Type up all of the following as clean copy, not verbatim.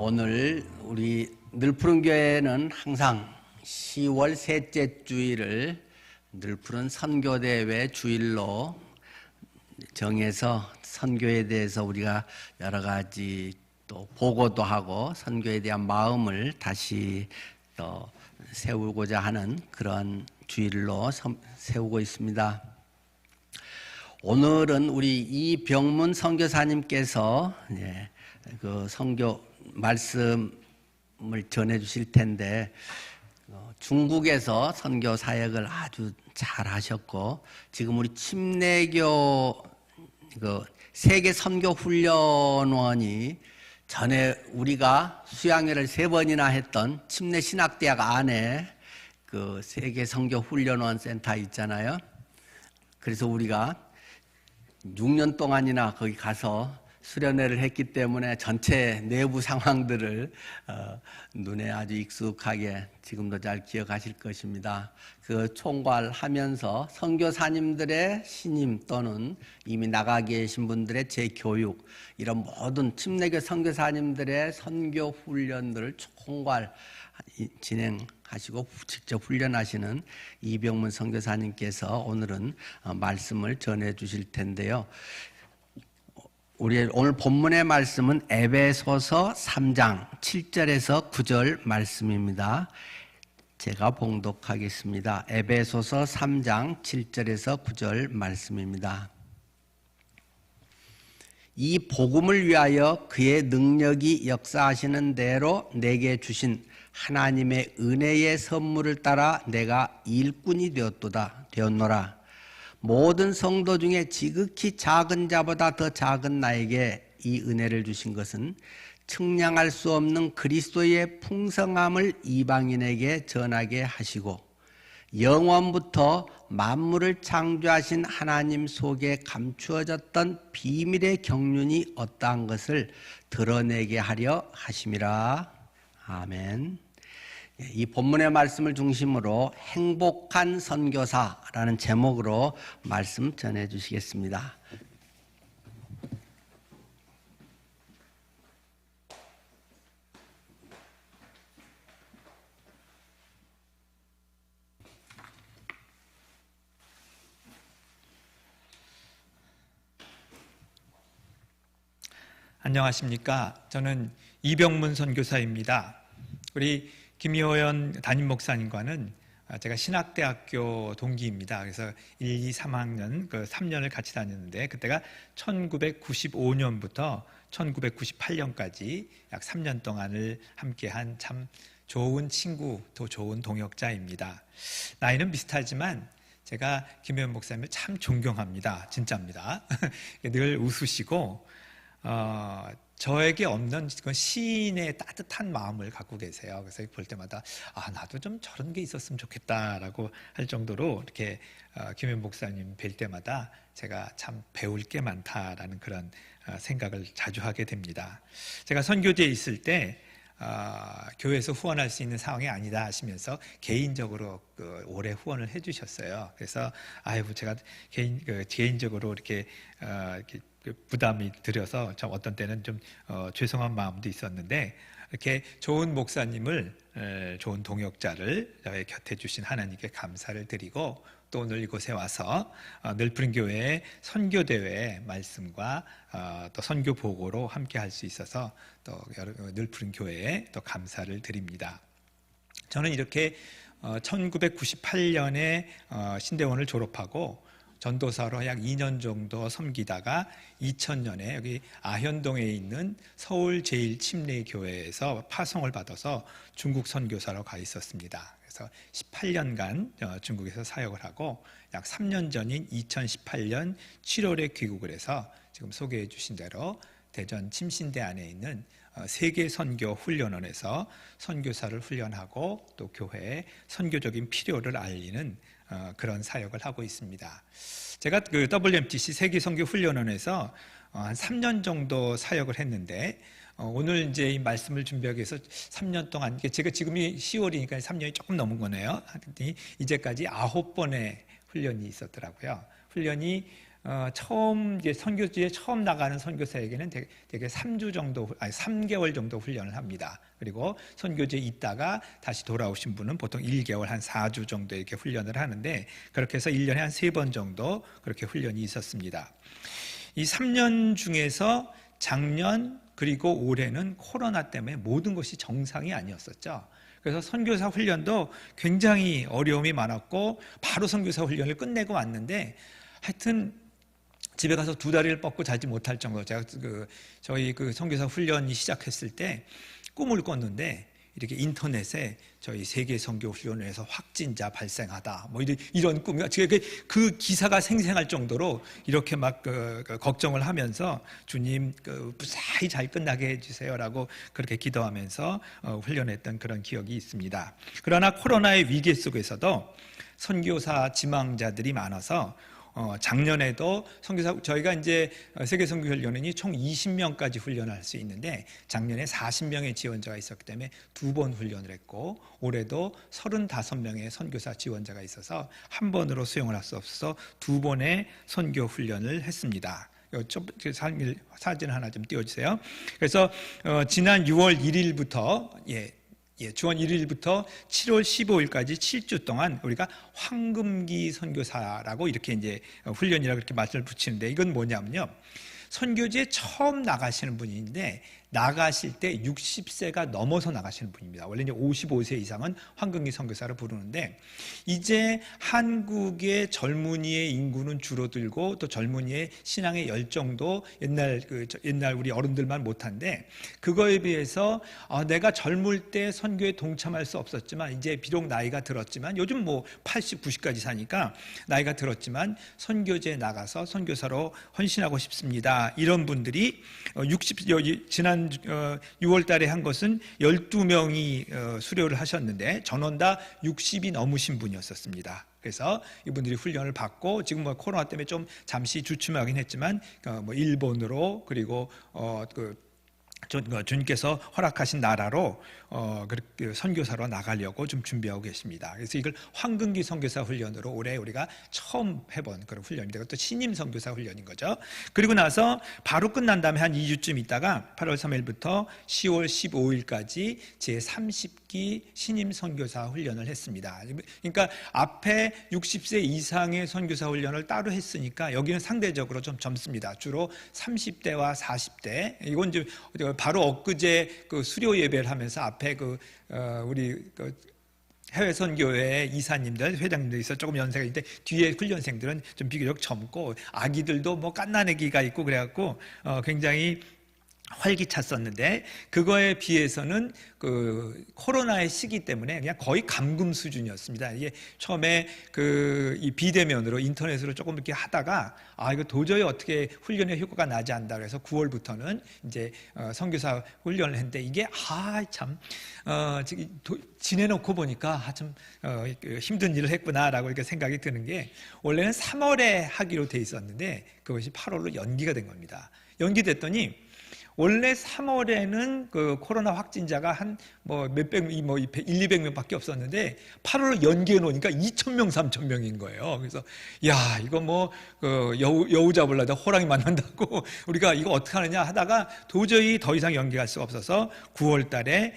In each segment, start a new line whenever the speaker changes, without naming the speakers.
오늘 우리 늘푸른 교회는 항상 10월 셋째 주일을 늘푸른 선교대회 주일로 정해서 선교에 대해서 우리가 여러 가지 또 보고도 하고 선교에 대한 마음을 다시 또 세우고자 하는 그런 주일로 세우고 있습니다. 오늘은 우리 이병문 선교사님께서 그 선교 말씀을 전해 주실 텐데, 중국에서 선교 사역을 아주 잘 하셨고, 지금 우리 침례교 세계 선교 훈련원이 전에 우리가 수양회를 3번이나 했던 침례 신학대학 안에 그 세계 선교 훈련원 센터 있잖아요. 그래서 우리가 6년 동안이나 거기 가서 수련회를 했기 때문에 전체 내부 상황들을 눈에 아주 익숙하게 지금도 잘 기억하실 것입니다. 그 총괄하면서 선교사님들의 신임 또는 이미 나가 계신 분들의 재교육, 이런 모든 침례교 선교사님들의 선교 훈련들을 총괄 진행하시고 직접 훈련하시는 이병문 선교사님께서 오늘은 말씀을 전해 주실 텐데요. 우리 오늘 본문의 말씀은 에베소서 3장 7절에서 9절 말씀입니다. 제가 봉독하겠습니다. 에베소서 3장 7절에서 9절 말씀입니다. 이 복음을 위하여 그의 능력이 역사하시는 대로 내게 주신 하나님의 은혜의 선물을 따라 내가 일꾼이 되었노라. 모든 성도 중에 지극히 작은 자보다 더 작은 나에게 이 은혜를 주신 것은 측량할 수 없는 그리스도의 풍성함을 이방인에게 전하게 하시고 영원부터 만물을 창조하신 하나님 속에 감추어졌던 비밀의 경륜이 어떠한 것을 드러내게 하려 하심이라. 아멘. 이 본문의 말씀을 중심으로 행복한 선교사라는 제목으로 말씀 전해 주시겠습니다.
안녕하십니까? 저는 이병문 선교사입니다. 우리 김효연 담임 목사님과는 제가 신학대학교 동기입니다. 그래서 1, 2, 3학년 그 3년을 같이 다녔는데, 그때가 1995년부터 1998년까지 약 3년 동안을 함께한 참 좋은 친구, 또 좋은 동역자입니다. 나이는 비슷하지만 제가 김효연 목사님을 참 존경합니다. 진짜입니다. 늘 웃으시고 저에게 없는 그런 시인의 따뜻한 마음을 갖고 계세요. 그래서 볼 때마다 나도 좀 저런 게 있었으면 좋겠다라고 할 정도로 이렇게 김현 목사님 뵐 때마다 제가 참 배울 게 많다라는 그런 생각을 자주 하게 됩니다. 제가 선교지에 있을 때 교회에서 후원할 수 있는 상황이 아니다 하시면서 개인적으로 올해 후원을 해주셨어요. 그래서 제가 개인적으로 이렇게 부담이 들어서 좀 어떤 때는 좀 죄송한 마음도 있었는데, 이렇게 좋은 목사님을, 좋은 동역자를 저의 곁에 주신 하나님께 감사를 드리고, 또 오늘 이곳에 와서 늘푸른 교회의 선교대회 말씀과 또 선교 보고로 함께 할 수 있어서 또 늘푸른 교회에 또 감사를 드립니다. 저는 이렇게 1998년에 신대원을 졸업하고 전도사로 약 2년 정도 섬기다가 2000년에 여기 아현동에 있는 서울 제1침례교회에서 파송을 받아서 중국 선교사로 가 있었습니다. 그래서 18년간 중국에서 사역을 하고 약 3년 전인 2018년 7월에 귀국을 해서 지금 소개해 주신 대로 대전 침신대 안에 있는 세계 선교 훈련원에서 선교사를 훈련하고 또 교회의 선교적인 필요를 알리는 그런 사역을 하고 있습니다. 제가 그 WMTC 세계선교훈련원에서 한 3년 정도 사역을 했는데, 오늘 이제 이 말씀을 준비하기 위해서 3년 동안, 제가 지금이 10월이니까 3년이 조금 넘은 거네요. 이제까지 9번의 훈련이 있었더라고요. 훈련이 처음 이제 선교지에 처음 나가는 선교사에게는 되게 3주 정도, 아니 3개월 정도 훈련을 합니다. 그리고 선교지에 있다가 다시 돌아오신 분은 보통 1개월, 한 4주 정도 이렇게 훈련을 하는데, 그렇게 해서 1년에 한 3번 정도 그렇게 훈련이 있었습니다. 이 3년 중에서 작년 그리고 올해는 코로나 때문에 모든 것이 정상이 아니었었죠. 그래서 선교사 훈련도 굉장히 어려움이 많았고, 바로 선교사 훈련을 끝내고 왔는데, 하여튼 집에 가서 2다리를 뻗고 자지 못할 정도. 제가 저희 선교사 훈련이 시작했을 때 꿈을 꿨는데, 이렇게 인터넷에 저희 세계 선교 훈련에서 확진자 발생하다, 뭐 이런 꿈이, 그 기사가 생생할 정도로 이렇게 막 걱정을 하면서 주님 무사히 잘 끝나게 해주세요라고 그렇게 기도하면서 훈련했던 그런 기억이 있습니다. 그러나 코로나의 위기 속에서도 선교사 지망자들이 많아서 작년에도 선교사, 저희가 이제 세계 선교 훈련원이 총 20명까지 훈련할 수 있는데, 작년에 40명의 지원자가 있었기 때문에 2번 훈련을 했고, 올해도 35명의 선교사 지원자가 있어서 한 번으로 수용을 할 수 없어서 2번의 선교 훈련을 했습니다. 사진 하나 좀 띄워주세요. 그래서 지난 6월 1일부터 주원 1일부터 7월 15일까지 7주 동안 우리가 황금기 선교사라고 이렇게 이제 훈련이라고 이렇게 말씀을 붙이는데, 이건 뭐냐면요, 선교지에 처음 나가시는 분인데, 나가실 때 60세가 넘어서 나가시는 분입니다. 원래 이제 55세 이상은 황금기 선교사로 부르는데, 이제 한국의 젊은이의 인구는 줄어들고 또 젊은이의 신앙의 열정도 옛날 우리 어른들만 못한데, 그거에 비해서 내가 젊을 때 선교에 동참할 수 없었지만, 이제 비록 나이가 들었지만, 요즘 뭐 80, 90까지 사니까 나이가 들었지만 선교지에 나가서 선교사로 헌신하고 싶습니다. 이런 분들이 지난 6월 달에 한 것은 12명이 수료를 하셨는데, 전원 다 60이 넘으신 분이었었습니다. 그래서 이분들이 훈련을 받고, 지금 뭐 코로나 때문에 좀 잠시 주춤하긴 했지만, 뭐 일본으로, 그리고 주님께서 허락하신 나라로 선교사로 나가려고 좀 준비하고 계십니다. 그래서 이걸 황금기 선교사 훈련으로 올해 우리가 처음 해본 그런 훈련입니다. 또 신임 선교사 훈련인 거죠. 그리고 나서 바로 끝난 다음에 한 2주쯤 있다가 8월 3일부터 10월 15일까지 제30기 신임 선교사 훈련을 했습니다. 그러니까 앞에 60세 이상의 선교사 훈련을 따로 했으니까 여기는 상대적으로 좀 젊습니다. 주로 30대와 40대. 이건 이제 바로 엊그제 수료 예배를 하면서 앞에 우리 해외 선교회 이사님들, 회장님들 있어 조금 연세가 있는데, 뒤에 훈련생들은 좀 비교적 젊고, 아기들도 뭐 갓난아기가 있고 그래갖고 굉장히 활기찼었는데, 그거에 비해서는 코로나의 시기 때문에 그냥 거의 감금 수준이었습니다. 이게 처음에 이 비대면으로 인터넷으로 조금 이렇게 하다가 이거 도저히 어떻게 훈련의 효과가 나지 않는다 그래서 9월부터는 이제 선교사 훈련을 했는데, 이게 지내놓고 보니까 참 힘든 일을 했구나라고 이렇게 생각이 드는 게, 원래는 3월에 하기로 돼 있었는데 그것이 8월로 연기가 된 겁니다. 연기됐더니 원래 3월에는 코로나 확진자가 한 몇백, 1, 200명밖에 없었는데 8월로 연기해 놓으니까 2,000명, 3,000명인 거예요. 그래서 이거 여우 잡으려다 호랑이 만난다고 우리가 이거 어떻게 하느냐 하다가 도저히 더 이상 연기할 수가 없어서 9월 달에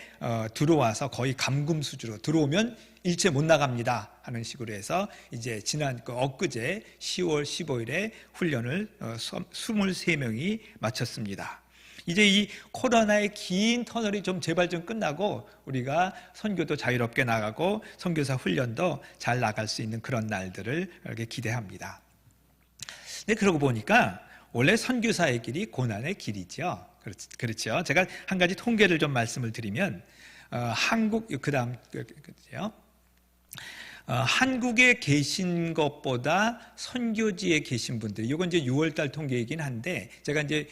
들어와서 거의 감금 수준으로, 들어오면 일체 못 나갑니다 하는 식으로 해서 이제 지난 엊그제 10월 15일에 훈련을 23명이 마쳤습니다. 이제 이 코로나의 긴 터널이 좀 제발 좀 끝나고 우리가 선교도 자유롭게 나가고 선교사 훈련도 잘 나갈 수 있는 그런 날들을 이렇게 기대합니다. 근데 그러고 보니까 원래 선교사의 길이 고난의 길이죠. 그렇죠. 제가 한 가지 통계를 좀 말씀을 드리면, 한국에 계신 것보다 선교지에 계신 분들, 이건 이제 6월달 통계이긴 한데 제가 이제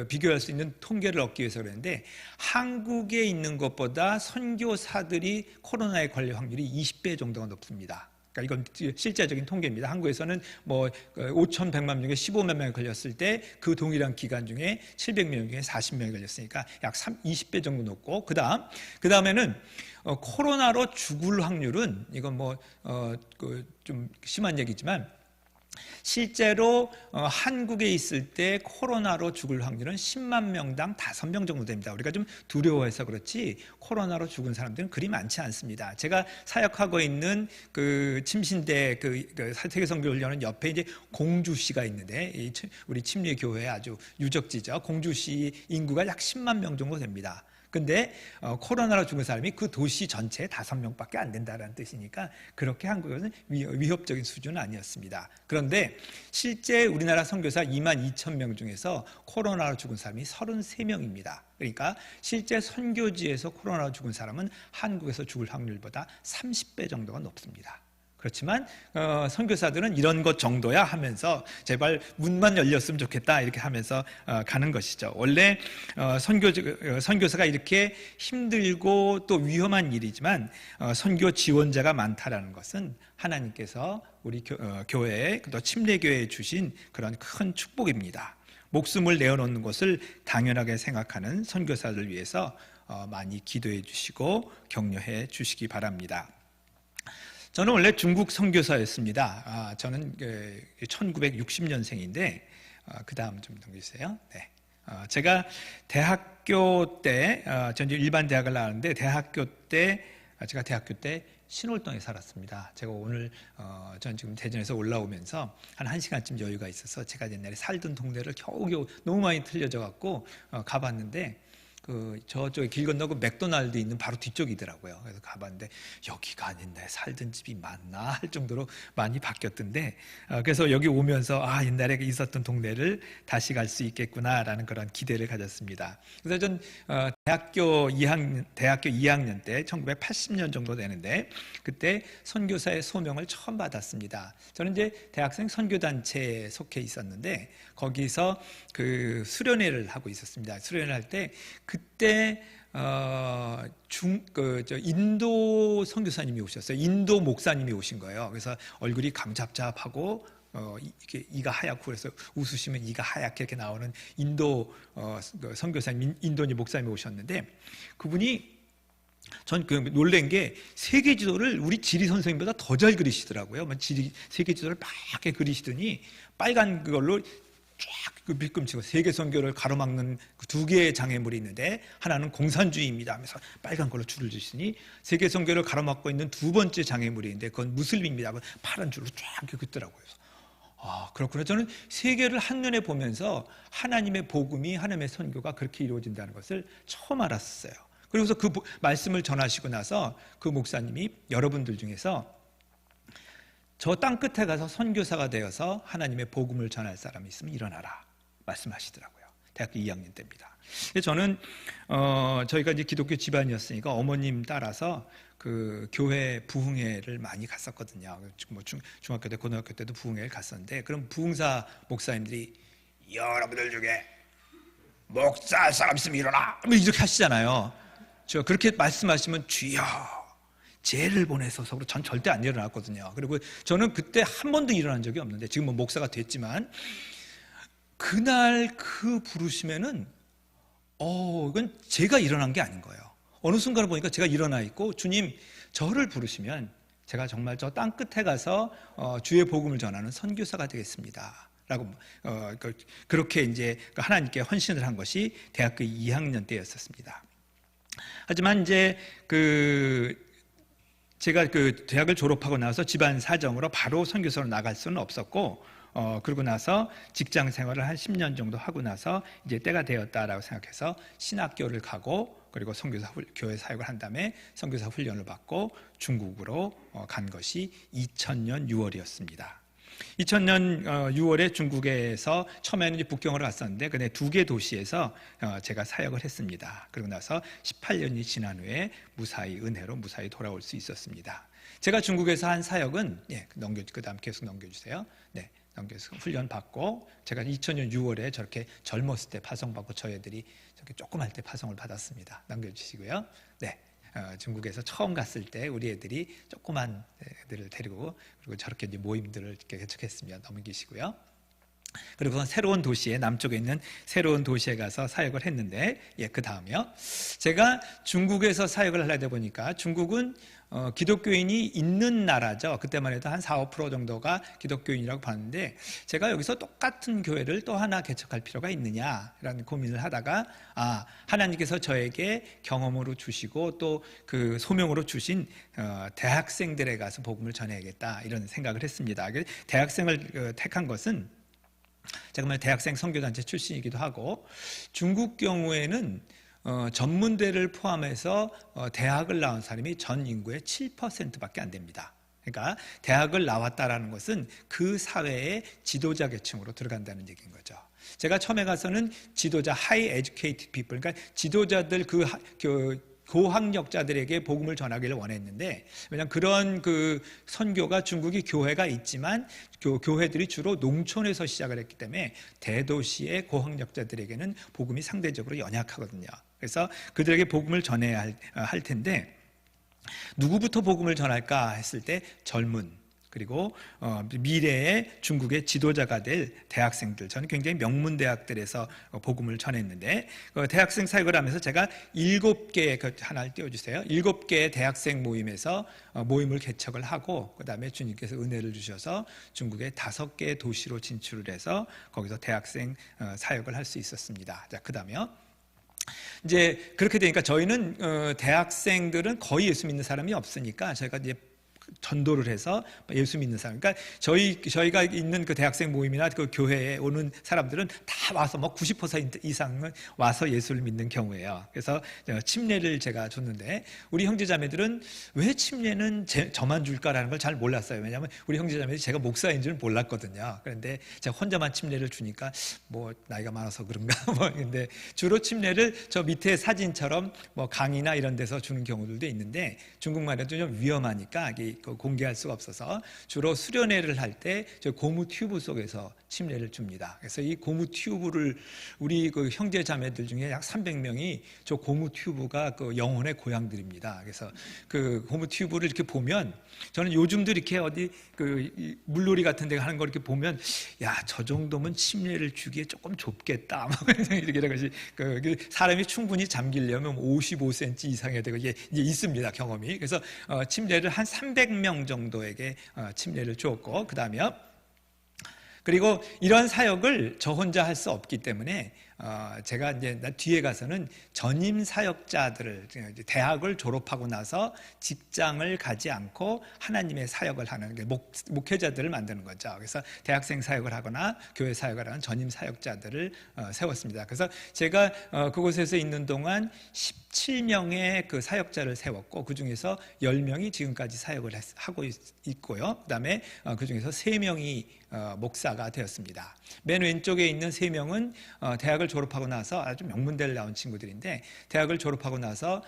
비교할 수 있는 통계를 얻기 위해서 그랬는데, 한국에 있는 것보다 선교사들이 코로나에 걸릴 확률이 20배 정도가 높습니다. 그러니까 이건 실제적인 통계입니다. 한국에서는 5,100만 명에 15만 명이 걸렸을 때 그 동일한 기간 중에 700명 중에 40명이 걸렸으니까 약 20배 정도 높고, 그 다음에는 코로나로 죽을 확률은, 이건 좀 심한 얘기지만 실제로 한국에 있을 때 코로나로 죽을 확률은 10만 명당 5명 정도 됩니다. 우리가 좀 두려워해서 그렇지 코로나로 죽은 사람들은 그리 많지 않습니다. 제가 사역하고 있는 그 침신대 세계선교훈련 옆에 이제 공주시가 있는데 우리 침례교회 아주 유적지죠. 공주시 인구가 약 10만 명 정도 됩니다. 근데 코로나로 죽은 사람이 그 도시 전체에 5명밖에 안 된다는 뜻이니까 그렇게 한국에서는 위협적인 수준은 아니었습니다. 그런데 실제 우리나라 선교사 2만 2천 명 중에서 코로나로 죽은 사람이 33명입니다. 그러니까 실제 선교지에서 코로나로 죽은 사람은 한국에서 죽을 확률보다 30배 정도가 높습니다. 그렇지만 선교사들은 이런 것 정도야 하면서 제발 문만 열렸으면 좋겠다 이렇게 하면서 가는 것이죠. 원래 선교사가 이렇게 힘들고 또 위험한 일이지만 선교 지원자가 많다라는 것은 하나님께서 우리 교회에 또 침례교회에 주신 그런 큰 축복입니다. 목숨을 내어놓는 것을 당연하게 생각하는 선교사들 위해서 많이 기도해 주시고 격려해 주시기 바랍니다. 저는 원래 중국 선교사였습니다. 저는 1960년생인데 그 다음 좀 넘겨주세요. 네. 제가 대학교 때, 전 일반 대학을 나왔는데 제가 대학교 때 신월동에 살았습니다. 제가 오늘 전 지금 대전에서 올라오면서 한 1시간쯤 여유가 있어서 제가 옛날에 살던 동네를 겨우겨우 너무 많이 틀려져 갖고 가봤는데 저쪽에 길 건너고 맥도날드 있는 바로 뒤쪽이더라고요. 그래서 가봤는데 여기가 옛날에 살던 집이 맞나 할 정도로 많이 바뀌었던데 그래서 여기 오면서 옛날에 있었던 동네를 다시 갈 수 있겠구나라는 그런 기대를 가졌습니다. 그래서 전 대학교 2학년 때 1980년 정도 되는데 그때 선교사의 소명을 처음 받았습니다. 저는 이제 대학생 선교단체에 속해 있었는데 거기서 그 수련회를 하고 있었습니다. 수련회를 할 때 그때 인도 선교사님이 오셨어요. 인도 목사님이 오신 거예요. 그래서 얼굴이 감잡잡하고 이게 이가 하얗고 그래서 웃으시면 이가 하얗게 이렇게 나오는 인도 선교사님, 인도니 목사님이 오셨는데 그분이 전 놀란 게 세계 지도를 우리 지리 선생님보다 더 잘 그리시더라고요. 세계 지도를 막 이렇게 그리시더니 빨간 그걸로 쫙 빌끔치고 세계 선교를 가로막는 그 2개의 장애물이 있는데 하나는 공산주의입니다 하면서 빨간 걸로 줄을 주시니 세계 선교를 가로막고 있는 2번째 장애물이 있는데 그건 무슬림입니다. 파란 줄로 쫙 이렇게 긋더라고요. 그렇구나. 저는 세계를 한눈에 보면서 하나님의 복음이 하나님의 선교가 그렇게 이루어진다는 것을 처음 알았어요. 그리고서 그 말씀을 전하시고 나서 그 목사님이 여러분들 중에서 저 땅끝에 가서 선교사가 되어서 하나님의 복음을 전할 사람이 있으면 일어나라 말씀하시더라고요. 대학교 2학년 때입니다. 저는 저희가 이제 기독교 집안이었으니까 어머님 따라서 그 교회 부흥회를 많이 갔었거든요. 뭐 중학교 때 고등학교 때도 부흥회를 갔었는데 그럼 부흥사 목사님들이 여러분들 중에 목사 할 사람 있으면 일어나 이렇게 하시잖아요. 저 그렇게 말씀하시면 주여 죄를 보내소서 전 절대 안 일어났거든요. 그리고 저는 그때 한 번도 일어난 적이 없는데 지금 뭐 목사가 됐지만 그날 그 부르심에는 이건 제가 일어난 게 아닌 거예요. 어느 순간을 보니까 제가 일어나 있고 주님 저를 부르시면 제가 정말 저 땅 끝에 가서 주의 복음을 전하는 선교사가 되겠습니다. 라고 그렇게 이제 하나님께 헌신을 한 것이 대학교 2학년 때였었습니다. 하지만 이제 제가 대학을 졸업하고 나서 집안 사정으로 바로 선교사로 나갈 수는 없었고 그러고 나서 직장 생활을 한 10년 정도 하고 나서 이제 때가 되었다라고 생각해서 신학교를 가고 그리고 선교사 교회 사역을 한 다음에 선교사 훈련을 받고 중국으로 간 것이 2000년 6월이었습니다. 2000년 6월에 중국에서 처음에는 북경으로 갔었는데 근데 2개 도시에서 제가 사역을 했습니다. 그러고 나서 18년이 지난 후에 은혜로 무사히 돌아올 수 있었습니다. 제가 중국에서 한 사역은 그다음 계속 넘겨주세요. 네, 넘겨서 훈련 받고 제가 2000년 6월에 저렇게 젊었을 때 파송받고 저희들이 저렇게 조그만 때 파송을 받았습니다. 넘겨주시고요. 네. 중국에서 처음 갔을 때 우리 애들이 조그만 애들을 데리고 그리고 저렇게 이제 모임들을 이렇게 개척했습니다. 넘기시고요. 그리고 새로운 도시에, 남쪽에 있는 새로운 도시에 가서 사역을 했는데, 그 다음에요. 제가 중국에서 사역을 하려다 보니까, 중국은 기독교인이 있는 나라죠. 그때만 해도 한 4, 5% 정도가 기독교인이라고 봤는데, 제가 여기서 똑같은 교회를 또 하나 개척할 필요가 있느냐라는 고민을 하다가, 하나님께서 저에게 경험으로 주시고 또 그 소명으로 주신 대학생들에 가서 복음을 전해야겠다, 이런 생각을 했습니다. 대학생을 택한 것은, 제가 대학생 선교단체 출신이기도 하고, 중국 경우에는 전문대를 포함해서 대학을 나온 사람이 전 인구의 7%밖에 안 됩니다. 그러니까 대학을 나왔다라는 것은 그 사회의 지도자 계층으로 들어간다는 얘기인 거죠. 제가 처음에 가서는 지도자, high educated people, 그러니까 지도자들, 고학력자들에게 복음을 전하기를 원했는데, 왜냐하면 그런 그 선교가, 중국이 교회가 있지만 교회들이 주로 농촌에서 시작을 했기 때문에 대도시의 고학력자들에게는 복음이 상대적으로 연약하거든요. 그래서 그들에게 복음을 전해야 할 텐데, 누구부터 복음을 전할까 했을 때 젊은, 그리고 미래의 중국의 지도자가 될 대학생들, 저는 굉장히 명문 대학들에서 복음을 전했는데, 대학생 사역을 하면서 제가 7개, 하나를 띄워주세요. 7개의 대학생 모임에서 모임을 개척을 하고, 그 다음에 주님께서 은혜를 주셔서 중국의 5개의 도시로 진출을 해서 거기서 대학생 사역을 할 수 있었습니다. 자, 그 다음에요. 이제 그렇게 되니까 저희는 대학생들은 거의 예수 믿는 사람이 없으니까 저희가 이제 전도를 해서 예수 믿는 사람, 그러니까 저희가 있는 그 대학생 모임이나 그 교회에 오는 사람들은 다 와서 90% 이상은 와서 예수를 믿는 경우예요. 그래서 침례를 제가 줬는데, 우리 형제자매들은 왜 침례는 저만 줄까라는 걸 잘 몰랐어요. 왜냐하면 우리 형제자매들이 제가 목사인 줄 몰랐거든요. 그런데 제가 혼자만 침례를 주니까 나이가 많아서 그런가 근데 주로 침례를 저 밑에 사진처럼 강의나 이런 데서 주는 경우들도 있는데, 중국말에도 좀 위험하니까 공개할 수가 없어서 주로 수련회를 할 때 저 고무 튜브 속에서 침례를 줍니다. 그래서 이 고무 튜브를, 우리 그 형제 자매들 중에 약 300명이 저 고무 튜브가 그 영혼의 고향들입니다. 그래서 그 고무 튜브를 이렇게 보면, 저는 요즘도 이렇게 어디 그 물놀이 같은 데 하는 걸 이렇게 보면, 저 정도면 침례를 주기에 조금 좁겠다, 이렇게 것이, 사람이 충분히 잠기려면 55cm 이상이 되고, 이게 이제 있습니다, 경험이. 그래서 침례를 한 300명 정도에게 침례를 주었고, 그 다음에 그리고 이런 사역을 저 혼자 할 수 없기 때문에 제가 이제 뒤에 가서는 전임 사역자들을, 대학을 졸업하고 나서 직장을 가지 않고 하나님의 사역을 하는 목회자들을 만드는 거죠. 그래서 대학생 사역을 하거나 교회 사역을 하는 전임 사역자들을 세웠습니다. 그래서 제가 그곳에서 있는 동안 17명의 그 사역자를 세웠고, 그 중에서 10명이 지금까지 사역을 하고 있고요. 그 다음에 그 중에서 3명이 목사가 되었습니다. 맨 왼쪽에 있는 3명은 대학을 졸업하고 나서 아주 명문대를 나온 친구들인데, 대학을 졸업하고 나서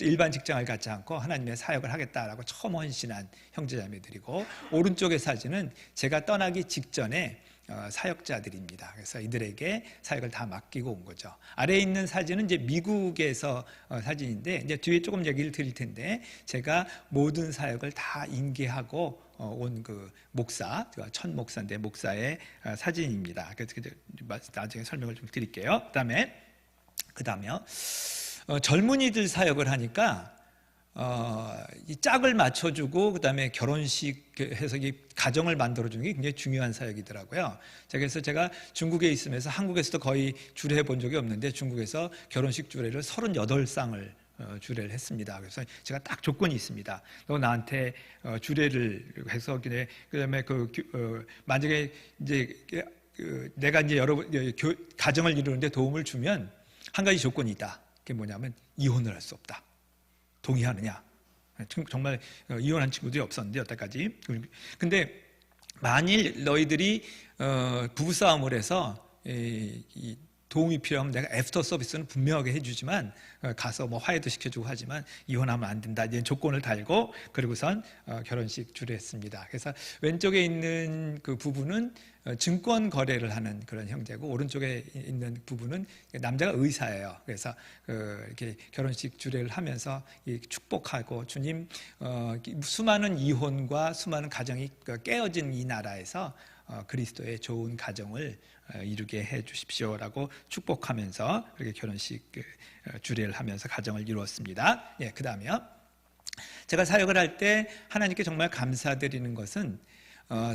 일반 직장을 갖지 않고 하나님의 사역을 하겠다라고 처음 헌신한 형제자매들이고, 오른쪽의 사진은 제가 떠나기 직전에 사역자들입니다. 그래서 이들에게 사역을 다 맡기고 온 거죠. 아래에 있는 사진은 이제 미국에서 사진인데, 이제 뒤에 조금 얘기를 드릴 텐데, 제가 모든 사역을 다 인계하고 온 그 목사, 첫 목사인데 목사의 사진입니다. 그래서 나중에 설명을 좀 드릴게요. 그 다음에요. 젊은이들 사역을 하니까 이 짝을 맞춰주고, 그 다음에 결혼식 해서 가정을 만들어주는 게 굉장히 중요한 사역이더라고요. 그래서 제가 중국에 있으면서, 한국에서도 거의 주례해 본 적이 없는데, 중국에서 결혼식 주례를 38쌍을 주례를 했습니다. 그래서 제가 딱 조건이 있습니다. 너 나한테 주례를 해서, 그다음에 만약에 이제 내가 이제 가정을 이루는데 도움을 주면 한 가지 조건이 있다. 그게 뭐냐면 이혼을 할 수 없다. 동의하느냐? 정말 이혼한 친구들이 없었는데 여태까지. 근데 만일 너희들이 부부싸움을 해서 도움이 필요하면 내가 애프터 서비스는 분명하게 해주지만, 가서 화해도 시켜주고 하지만 이혼하면 안 된다, 이런 조건을 달고, 그리고선 결혼식 주례했습니다. 그래서 왼쪽에 있는 그 부부는 증권 거래를 하는 그런 형제고, 오른쪽에 있는 부부는 남자가 의사예요. 그래서 이렇게 결혼식 주례를 하면서 축복하고, 주님, 수많은 이혼과 수많은 가정이 깨어진 이 나라에서 그리스도의 좋은 가정을 이루게 해 주십시오라고 축복하면서 그렇게 결혼식 주례를 하면서 가정을 이루었습니다. 예, 그다음에요. 제가 사역을 할 때 하나님께 정말 감사드리는 것은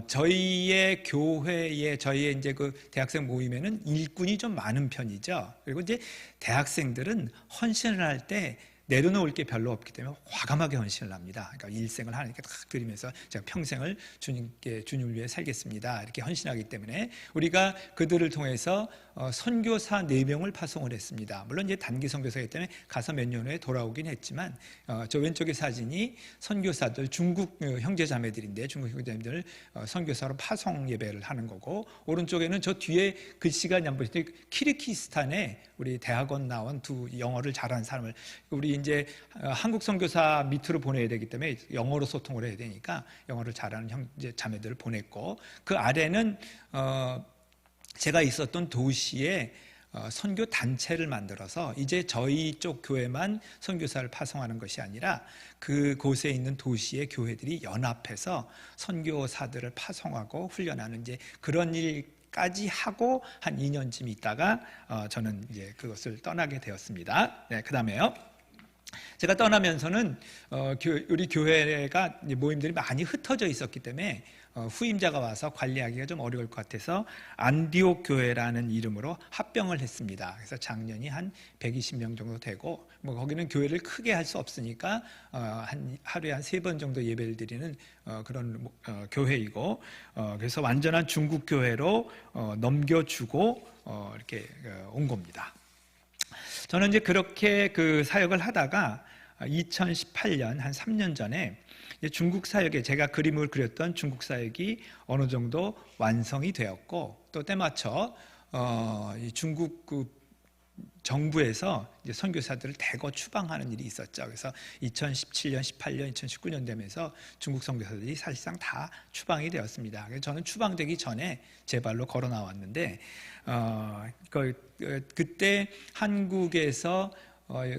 저희의 교회에 저희의 이제 그 대학생 모임에는 일꾼이 좀 많은 편이죠. 그리고 이제 대학생들은 헌신을 할 때 내려놓을 게 별로 없기 때문에 과감하게 헌신을 합니다. 그러니까 일생을 하나님께 딱 드리면서 제가 평생을 주님을 위해 살겠습니다. 이렇게 헌신하기 때문에 우리가 그들을 통해서 선교사 4명을 파송을 했습니다. 물론 이제 단기 선교사이기 때문에 가서 몇 년 후에 돌아오긴 했지만 저 왼쪽의 사진이 선교사들 중국 형제 자매들인데 중국 형제 자매들 선교사로 파송 예배를 하는 거고 오른쪽에는 저 뒤에 글씨가 안 보이는데 키르기스탄에 우리 대학원 나온 두 영어를 잘하는 사람을 우리 이제 한국 선교사 밑으로 보내야 되기 때문에 영어로 소통을 해야 되니까 영어를 잘하는 형제 자매들을 보냈고 그 아래는 제가 있었던 도시에 선교 단체를 만들어서 이제 저희 쪽 교회만 선교사를 파송하는 것이 아니라 그곳에 있는 도시의 교회들이 연합해서 선교사들을 파송하고 훈련하는 이제 그런 일까지 하고 한 2년쯤 있다가 저는 이제 그것을 떠나게 되었습니다. 네, 그다음에요. 제가 떠나면서는 우리 교회가 모임들이 많이 흩어져 있었기 때문에 후임자가 와서 관리하기가 좀 어려울 것 같아서 안디옥 교회라는 이름으로 합병을 했습니다. 그래서 작년이 한 120명 정도 되고 뭐 거기는 교회를 크게 할 수 없으니까 하루에 한 3번 정도 예배를 드리는 그런 교회이고 그래서 완전한 중국 교회로 넘겨주고 이렇게 온 겁니다. 저는 이제 그렇게 그 사역을 하다가 2018년 한 3년 전에 중국 사역에 제가 그림을 그렸던 중국 사역이 어느 정도 완성이 되었고 또 때맞춰 중국 그 정부에서 이제 선교사들을 대거 추방하는 일이 있었죠. 그래서 2017년, 18년, 2019년 되면서 중국 선교사들이 사실상 다 추방이 되었습니다. 그래서 저는 추방되기 전에 제 발로 걸어 나왔는데 그때 한국에서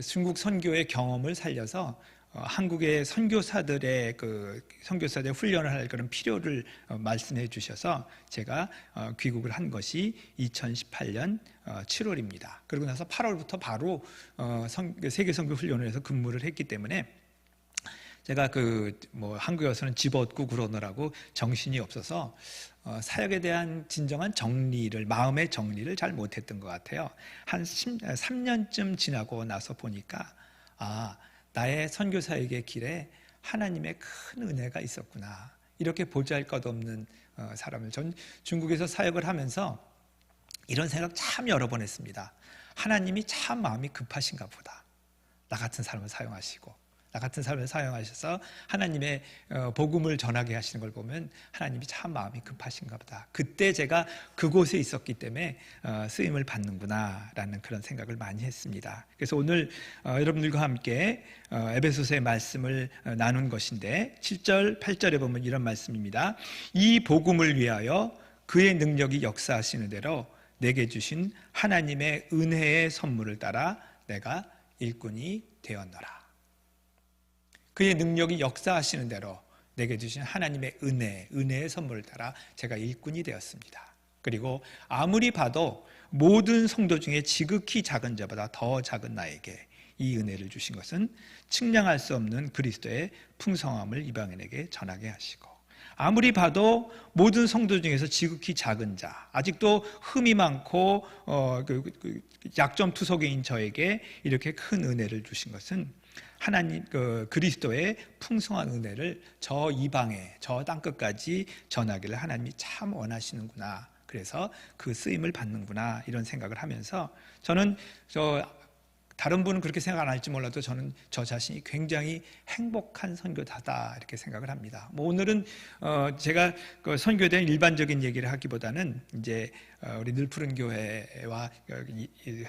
중국 선교의 경험을 살려서 한국의 선교사들의 선교사들의 훈련을 할 그런 필요를 말씀해 주셔서 제가 귀국을 한 것이 2018년 7월입니다. 그리고 나서 8월부터 바로 세계 선교 훈련을 해서 근무를 했기 때문에 제가 한국에 와서는 집어얻고 그러느라고 정신이 없어서 사역에 대한 진정한 정리를 마음의 정리를 잘 못했던 것 같아요. 한 3년쯤 지나고 나서 보니까 나의 선교사역의 길에 하나님의 큰 은혜가 있었구나. 이렇게 보잘것없는 사람을 전 중국에서 사역을 하면서 이런 생각 참 여러 번 했습니다. 하나님이 참 마음이 급하신가 보다. 나 같은 사람을 사용하시고 나 같은 사람을 사용하셔서 하나님의 복음을 전하게 하시는 걸 보면 하나님이 참 마음이 급하신가 보다. 그때 제가 그곳에 있었기 때문에 쓰임을 받는구나라는 그런 생각을 많이 했습니다. 그래서 오늘 여러분들과 함께 에베소서의 말씀을 나눈 것인데 7절, 8절에 보면 이런 말씀입니다. 이 복음을 위하여 그의 능력이 역사하시는 대로 내게 주신 하나님의 은혜의 선물을 따라 내가 일꾼이 되었노라. 그의 능력이 역사하시는 대로 내게 주신 하나님의 은혜의 선물을 따라 제가 일꾼이 되었습니다. 그리고 아무리 봐도 모든 성도 중에 지극히 작은 자보다 더 작은 나에게 이 은혜를 주신 것은 측량할 수 없는 그리스도의 풍성함을 이방인에게 전하게 하시고 아무리 봐도 모든 성도 중에서 지극히 작은 자 아직도 흠이 많고 약점투석인 저에게 이렇게 큰 은혜를 주신 것은 하나님 그리스도의 풍성한 은혜를 저 이방에 저 땅끝까지 전하기를 하나님이 참 원하시는구나. 그래서 그 쓰임을 받는구나 이런 생각을 하면서 저는 다른 분은 그렇게 생각 안 할지 몰라도 저는 저 자신이 굉장히 행복한 선교사다 이렇게 생각을 합니다. 오늘은 제가 선교에 대한 일반적인 얘기를 하기보다는 이제 우리 늘푸른 교회와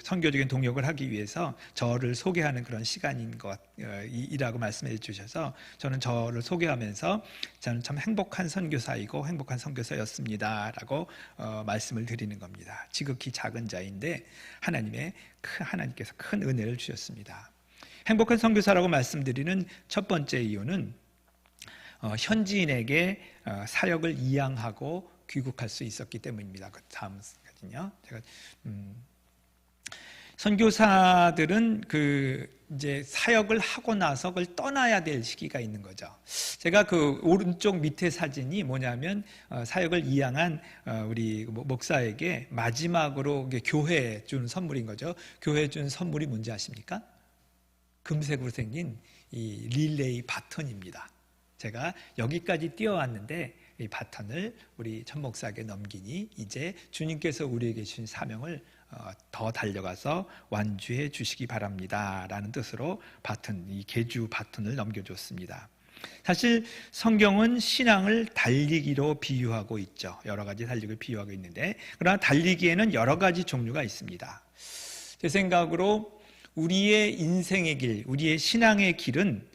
선교적인 동역을 하기 위해서 저를 소개하는 그런 시간인 것이라고 말씀해 주셔서 저는 저를 소개하면서 저는 참 행복한 선교사이고 행복한 선교사였습니다라고 말씀을 드리는 겁니다. 지극히 작은 자인데 하나님께서 큰 은혜를 주셨습니다. 행복한 선교사라고 말씀드리는 첫 번째 이유는 현지인에게 사역을 이양하고 귀국할 수 있었기 때문입니다. 그 다음까지는요. 제가 선교사들은 이제 사역을 하고 나서 그걸 떠나야 될 시기가 있는 거죠. 제가 그 오른쪽 밑에 사진이 뭐냐면 사역을 이양한 우리 목사에게 마지막으로 교회에 준 선물인 거죠. 교회에 준 선물이 뭔지 아십니까? 금색으로 생긴 이 릴레이 바톤입니다. 제가 여기까지 뛰어왔는데 이 바톤을 우리 천 목사에게 넘기니 이제 주님께서 우리에게 주신 사명을 더 달려가서 완주해 주시기 바랍니다 라는 뜻으로 이 계주 바톤을 넘겨줬습니다. 사실 성경은 신앙을 달리기로 비유하고 있죠. 여러 가지 달리기를 비유하고 있는데, 그러나 달리기에는 여러 가지 종류가 있습니다. 제 생각으로 우리의 인생의 길, 우리의 신앙의 길은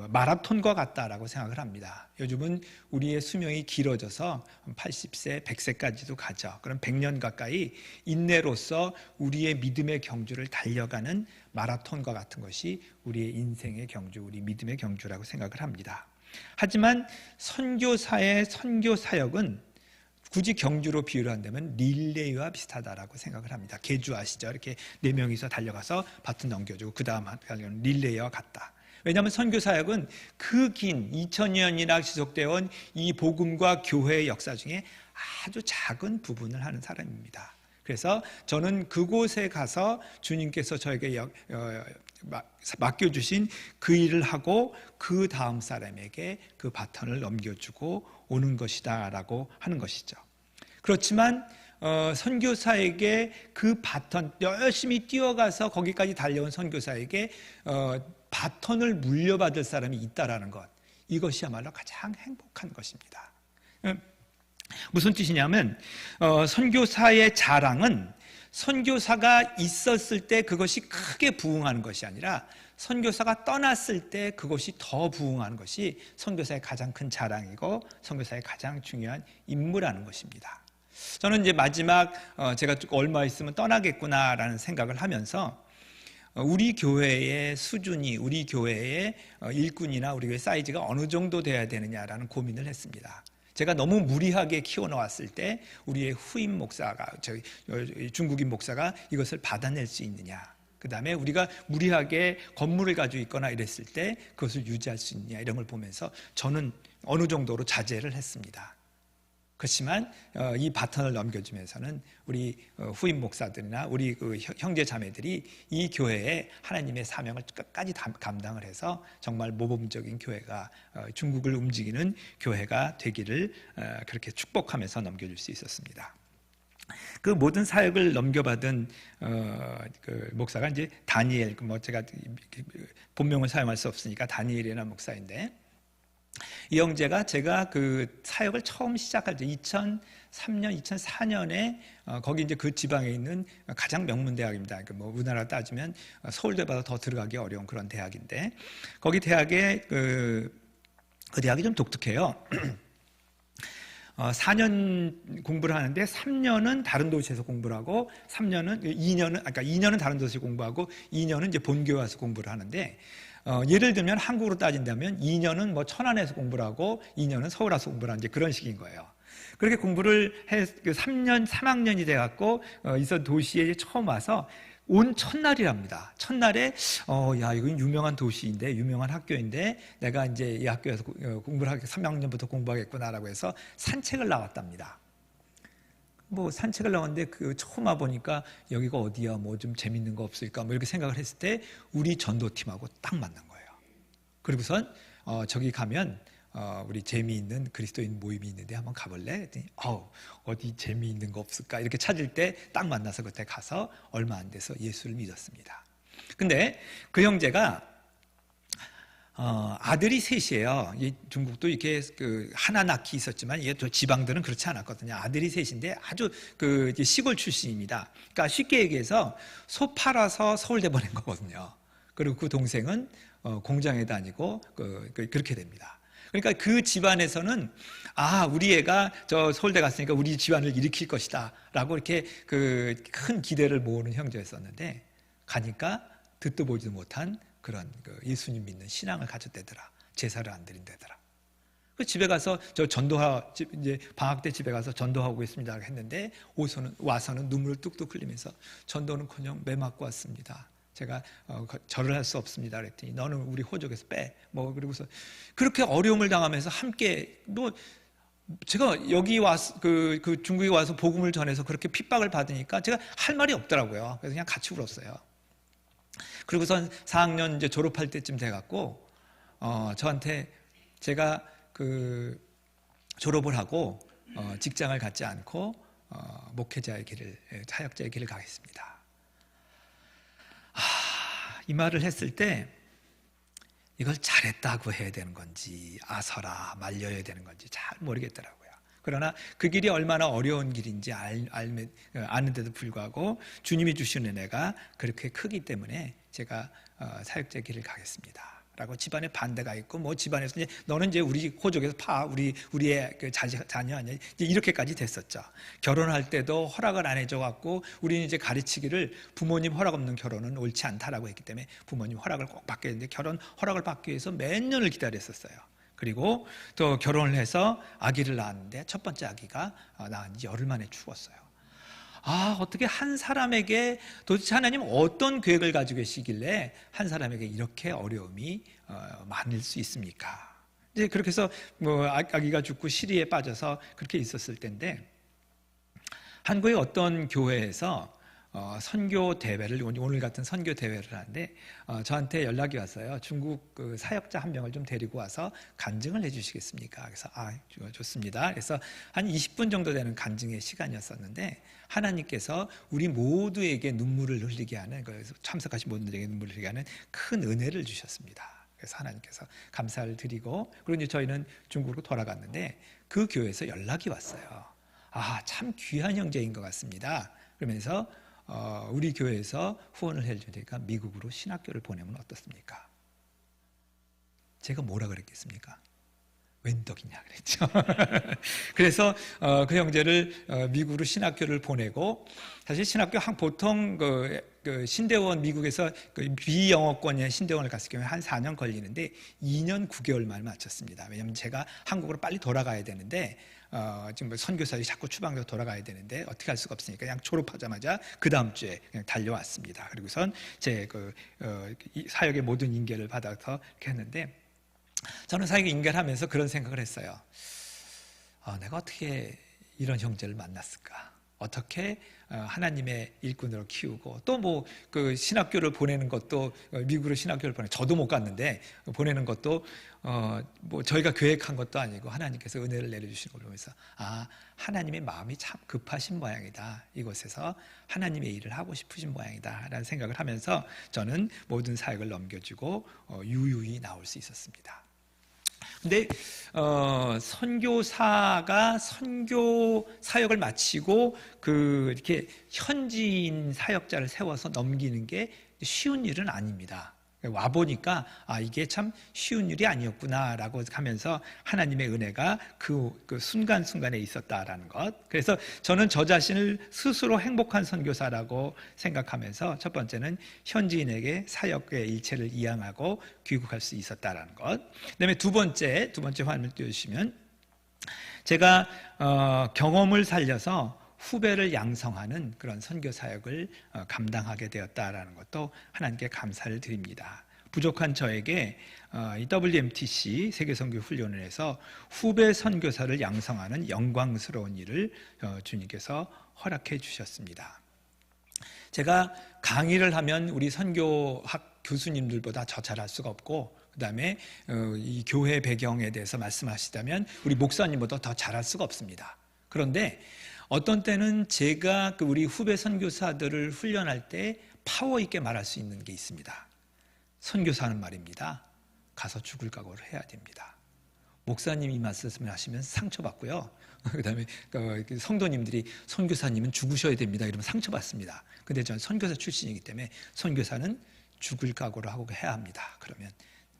마라톤과 같다라고 생각을 합니다. 요즘은 우리의 수명이 길어져서 80세, 100세까지도 가죠. 그럼 100년 가까이 인내로서 우리의 믿음의 경주를 달려가는 마라톤과 같은 것이 우리의 인생의 경주, 우리 믿음의 경주라고 생각을 합니다. 하지만 선교사의 선교 사역은 굳이 경주로 비유를 한다면 릴레이와 비슷하다라고 생각을 합니다. 계주 아시죠? 이렇게 4명이서 달려가서 바톤 넘겨주고 그 다음 하는 릴레이와 같다. 왜냐하면 선교사역은 그 긴 2000년이나 지속되어 온 이 복음과 교회의 역사 중에 아주 작은 부분을 하는 사람입니다. 그래서 저는 그곳에 가서 주님께서 저에게 맡겨주신 그 일을 하고 그 다음 사람에게 그 바톤을 넘겨주고 오는 것이다 라고 하는 것이죠. 그렇지만 선교사에게 그 바톤, 열심히 뛰어가서 거기까지 달려온 선교사에게 바톤을 물려받을 사람이 있다라는 것, 이것이야말로 가장 행복한 것입니다. 무슨 뜻이냐면 선교사의 자랑은 선교사가 있었을 때 그것이 크게 부흥하는 것이 아니라 선교사가 떠났을 때 그것이 더 부흥하는 것이 선교사의 가장 큰 자랑이고 선교사의 가장 중요한 임무라는 것입니다. 저는 이제 마지막 제가 얼마 있으면 떠나겠구나라는 생각을 하면서 우리 교회의 수준이, 우리 교회의 일꾼이나 우리 교회 사이즈가 어느 정도 돼야 되느냐라는 고민을 했습니다. 제가 너무 무리하게 키워놓았을 때 우리의 후임 목사가, 중국인 목사가 이것을 받아낼 수 있느냐, 그 다음에 우리가 무리하게 건물을 가지고 있거나 이랬을 때 그것을 유지할 수 있느냐, 이런 걸 보면서 저는 어느 정도로 자제를 했습니다. 그렇지만 이 바톤을 넘겨주면서는 우리 후임 목사들이나 우리 형제 자매들이 이 교회에 하나님의 사명을 끝까지 감당을 해서 정말 모범적인 교회가, 중국을 움직이는 교회가 되기를 그렇게 축복하면서 넘겨줄 수 있었습니다. 그 모든 사역을 넘겨받은 그 목사가 이제 다니엘, 제가 본명을 사용할 수 없으니까 다니엘이라는 목사인데, 이 형제가 제가 그 사역을 처음 시작할 때 2003년, 2004년에 거기 이제 그 지방에 있는 가장 명문 대학입니다. 우리나라 따지면 서울대보다 더 들어가기 어려운 그런 대학인데, 거기 대학에 그 대학이 좀 독특해요. 4년 공부를 하는데 3년은 다른 도시에서 공부를 하고 2년은 다른 도시에서 공부하고 2년은 이제 본교에 와서 공부를 하는데, 예를 들면 한국으로 따진다면 2년은 천안에서 공부를 하고 2년은 서울 와서 공부를 하는 이제 그런 식인 거예요. 그렇게 공부를 해 3학년이 돼갖고 있던 도시에 처음 와서 온 첫날이랍니다. 첫날에 야, 이건 유명한 도시인데, 유명한 학교인데 내가 이제 이 학교에서 공부를 하게 3학년부터 공부하겠구나라고 해서 산책을 나왔답니다. 산책을 나왔는데 처음 와보니까 여기가 어디야, 좀 재밌는 거 없을까, 이렇게 생각을 했을 때 우리 전도팀하고 딱 만난 거예요. 그리고선 저기 가면 우리 재미있는 그리스도인 모임이 있는데 한번 가볼래? 했더니 어디 재미있는 거 없을까, 이렇게 찾을 때 딱 만나서 그때 가서 얼마 안 돼서 예수를 믿었습니다. 근데 그 형제가 아들이 셋이에요. 중국도 이렇게 하나 낳기 있었지만 이게 또 지방들은 그렇지 않았거든요. 아들이 셋인데 아주 시골 출신입니다. 그러니까 쉽게 얘기해서 소 팔아서 서울대 보낸 거거든요. 그리고 그 동생은 공장에 다니고 그렇게 됩니다. 그러니까 그 집안에서는 우리 애가 저 서울대 갔으니까 우리 집안을 일으킬 것이다 라고 이렇게 큰 기대를 모으는 형제였었는데, 가니까 듣도 보지도 못한 그런 예수님 믿는 신앙을 가졌대더라. 제사를 안 드린대더라. 그 집에 가서 이제 방학 때 집에 가서 전도하고 있습니다 했는데 와서는 눈물을 뚝뚝 흘리면서 전도는커녕 매 맞고 왔습니다. 제가 절을 할 수 없습니다 그랬더니 너는 우리 호족에서 빼. 그리고서 그렇게 어려움을 당하면서 함께 제가 여기 와서 그 중국에 와서 복음을 전해서 그렇게 핍박을 받으니까 제가 할 말이 없더라고요. 그래서 그냥 같이 울었어요. 그리고선 4학년 이제 졸업할 때쯤 돼갖고 저한테 제가 졸업을 하고 직장을 갖지 않고 목회자의 길을, 사역자의 길을 가겠습니다. 이 말을 했을 때 이걸 잘했다고 해야 되는 건지 아서라 말려야 되는 건지 잘 모르겠더라고요. 그러나 그 길이 얼마나 어려운 길인지 아는데도 불구하고 주님이 주신 은혜가 그렇게 크기 때문에 제가 사역자의 길을 가겠습니다 라고 집안에 반대가 있고 집안에서 너는 이제 우리 호족에서 우리의 그 자녀 아니야 이제 이렇게까지 됐었죠. 결혼할 때도 허락을 안 해줘 갖고 우리는 이제 가르치기를 부모님 허락 없는 결혼은 옳지 않다라고 했기 때문에 부모님 허락을 꼭 받게 했는데 결혼 허락을 받기 위해서 몇 년을 기다렸었어요. 그리고 또 결혼을 해서 아기를 낳았는데 첫 번째 아기가 낳은 지 열흘 만에 죽었어요. 어떻게 한 사람에게 도대체 하나님 어떤 계획을 가지고 계시길래 한 사람에게 이렇게 어려움이 많을 수 있습니까? 이제 그렇게 해서 아기가 죽고 시리에 빠져서 그렇게 있었을 때인데 한국의 어떤 교회에서 선교 대회를 오늘 같은 선교 대회를 하는데 저한테 연락이 왔어요. 중국 그 사역자 한 명을 좀 데리고 와서 간증을 해주시겠습니까? 그래서 좋습니다. 그래서 한 20분 정도 되는 간증의 시간이었었는데 하나님께서 우리 모두에게 눈물을 흘리게 하는 참석하신 모두에게 눈물을 흘리게 하는 큰 은혜를 주셨습니다. 그래서 하나님께서 감사를 드리고 그리고 이제 저희는 중국으로 돌아갔는데 그 교회에서 연락이 왔어요. 참 귀한 형제인 것 같습니다. 그러면서 우리 교회에서 후원을 해주니까 미국으로 신학교를 보내면 어떻습니까? 제가 뭐라 그랬겠습니까? 웬 떡이냐 그랬죠. 그래서 그 형제를 미국으로 신학교를 보내고 사실 신학교 보통 그 신대원 미국에서 비영어권의 신대원을 갔을 경우에 한 4년 걸리는데 2년 9개월 만에 마쳤습니다. 왜냐하면 제가 한국으로 빨리 돌아가야 되는데 지금 선교사들이 자꾸 추방돼서 돌아가야 되는데 어떻게 할 수가 없으니까 그냥 졸업하자마자 그 다음 주에 그냥 달려왔습니다. 그리고선 제 사역의 모든 인계를 받아서 이렇게 했는데 저는 사역의 인계를 하면서 그런 생각을 했어요. 내가 어떻게 이런 형제를 만났을까? 어떻게 하나님의 일꾼으로 키우고 또 그 신학교를 보내는 것도 미국으로 신학교를 저도 못 갔는데 보내는 것도 저희가 계획한 것도 아니고 하나님께서 은혜를 내려주시는 걸 보면서 하나님의 마음이 참 급하신 모양이다. 이곳에서 하나님의 일을 하고 싶으신 모양이다 라는 생각을 하면서 저는 모든 사역을 넘겨주고 유유히 나올 수 있었습니다. 근데 선교사가 선교 사역을 마치고 이렇게 현지인 사역자를 세워서 넘기는 게 쉬운 일은 아닙니다. 와 보니까 이게 참 쉬운 일이 아니었구나라고 하면서 하나님의 은혜가 그 순간순간에 있었다라는 것. 그래서 저는 저 자신을 스스로 행복한 선교사라고 생각하면서 첫 번째는 현지인에게 사역의 일체를 이양하고 귀국할 수 있었다라는 것. 그다음에 두 번째 화면을 띄워주시면 제가 경험을 살려서 후배를 양성하는 그런 선교 사역을 감당하게 되었다라는 것도 하나님께 감사를 드립니다. 부족한 저에게 WMTC 세계선교훈련원에서 후배 선교사를 양성하는 영광스러운 일을 주님께서 허락해 주셨습니다. 제가 강의를 하면 우리 선교학 교수님들보다 더 잘할 수가 없고 그 다음에 이 교회 배경에 대해서 말씀하시다면 우리 목사님보다 더 잘할 수가 없습니다. 그런데 어떤 때는 제가 우리 후배 선교사들을 훈련할 때 파워 있게 말할 수 있는 게 있습니다. 선교사는 말입니다. 가서 죽을 각오를 해야 됩니다. 목사님이 이 말씀을 하시면 상처받고요. 그다음에 성도님들이 선교사님은 죽으셔야 됩니다. 이러면 상처받습니다. 근데 저는 선교사 출신이기 때문에 선교사는 죽을 각오를 하고 해야 합니다. 그러면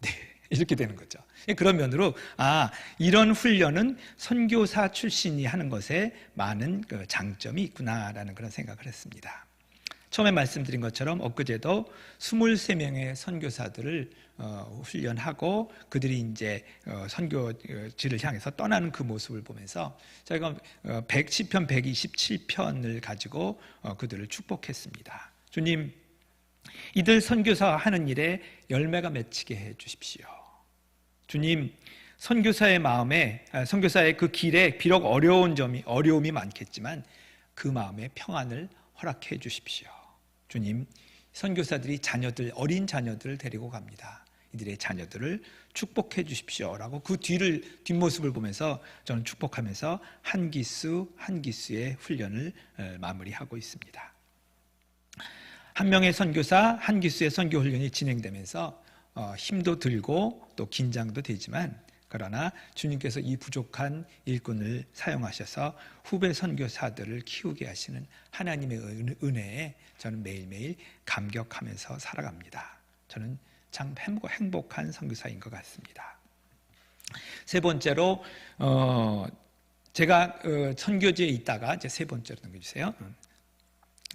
네. 이렇게 되는 거죠. 그런 면으로 이런 훈련은 선교사 출신이 하는 것에 많은 장점이 있구나라는 그런 생각을 했습니다. 처음에 말씀드린 것처럼 엊그제도 23명의 선교사들을 훈련하고 그들이 이제 선교지를 향해서 떠나는 그 모습을 보면서 저희가 시편 127편을 가지고 그들을 축복했습니다. 주님, 이들 선교사 하는 일에 열매가 맺히게 해 주십시오. 주님, 선교사의 마음에, 선교사의 그 길에 비록 어려움이 많겠지만 그 마음에 평안을 허락해 주십시오. 주님, 선교사들이 어린 자녀들을 데리고 갑니다. 이들의 자녀들을 축복해 주십시오라고 그 뒷모습을 보면서 저는 축복하면서 한 기수의 훈련을 마무리하고 있습니다. 한 명의 선교사, 한 기수의 선교 훈련이 진행되면서 힘도 들고 또 긴장도 되지만, 그러나 주님께서 이 부족한 일꾼을 사용하셔서 후배 선교사들을 키우게 하시는 하나님의 은혜에 저는 매일매일 감격하면서 살아갑니다. 저는 참 행복한 선교사인 것 같습니다. 세 번째로 제가 선교지에 있다가, 이제 세 번째로 넘겨주세요.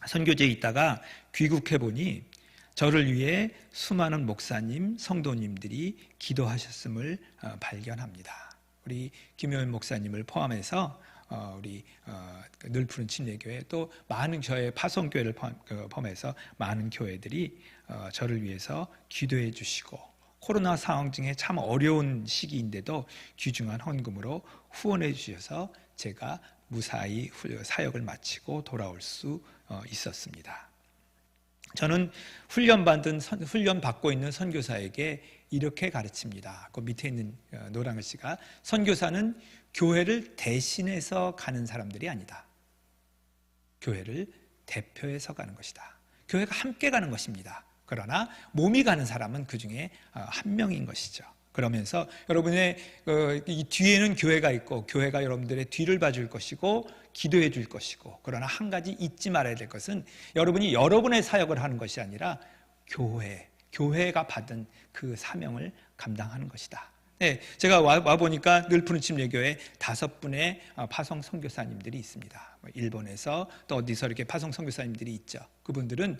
선교지에 있다가 귀국해 보니 저를 위해 수많은 목사님, 성도님들이 기도하셨음을 발견합니다. 우리 김효연 목사님을 포함해서 우리 늘푸른 침례교회, 또 많은 저의 파송교회를 포함해서 많은 교회들이 저를 위해서 기도해 주시고, 코로나 상황 중에 참 어려운 시기인데도 귀중한 헌금으로 후원해 주셔서 제가 무사히 사역을 마치고 돌아올 수 있었습니다. 저는 훈련받고 있는 선교사에게 이렇게 가르칩니다. 그 밑에 있는 노란 글씨가, 선교사는 교회를 대신해서 가는 사람들이 아니다. 교회를 대표해서 가는 것이다. 교회가 함께 가는 것입니다. 그러나 몸이 가는 사람은 그 중에 한 명인 것이죠. 그러면서 여러분의 이 뒤에는 교회가 있고, 교회가 여러분들의 뒤를 봐줄 것이고 기도해 줄 것이고, 그러나 한 가지 잊지 말아야 될 것은 여러분이 여러분의 사역을 하는 것이 아니라 교회가 받은 그 사명을 감당하는 것이다. 네, 제가 와보니까 늘푸른 침례교회 5분의 파송 선교사님들이 있습니다. 일본에서 또 어디서 이렇게 파송 선교사님들이 있죠. 그분들은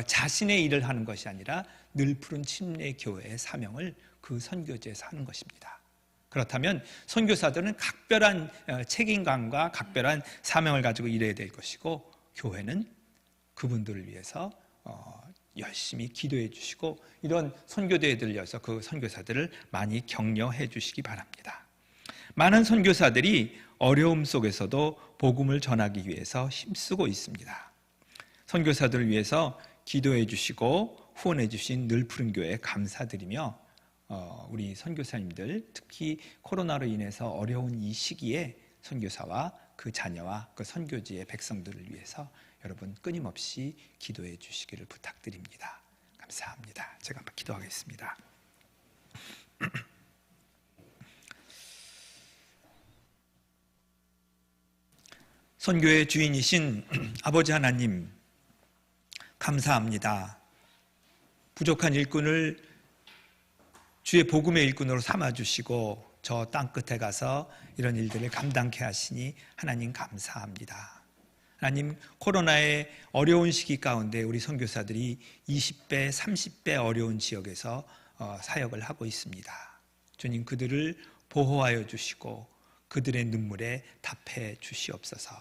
자신의 일을 하는 것이 아니라 늘푸른 침례교회의 사명을 그 선교지에서 하는 것입니다. 그렇다면 선교사들은 각별한 책임감과 각별한 사명을 가지고 일해야 될 것이고, 교회는 그분들을 위해서 열심히 기도해 주시고, 이런 선교대에 들려서 그 선교사들을 많이 격려해 주시기 바랍니다. 많은 선교사들이 어려움 속에서도 복음을 전하기 위해서 힘쓰고 있습니다. 선교사들을 위해서 기도해 주시고 후원해 주신 늘푸른 교회에 감사드리며, 우리 선교사님들, 특히 코로나로 인해서 어려운 이 시기에 선교사와 그 자녀와 그 선교지의 백성들을 위해서 여러분 끊임없이 기도해 주시기를 부탁드립니다. 감사합니다. 제가 한번 기도하겠습니다. 선교의 주인이신 아버지 하나님, 감사합니다. 부족한 일꾼을 주의 복음의 일꾼으로 삼아주시고 저 땅끝에 가서 이런 일들을 감당케 하시니 하나님 감사합니다. 하나님, 코로나의 어려운 시기 가운데 우리 선교사들이 20배, 30배 어려운 지역에서 사역을 하고 있습니다. 주님, 그들을 보호하여 주시고 그들의 눈물에 답해 주시옵소서.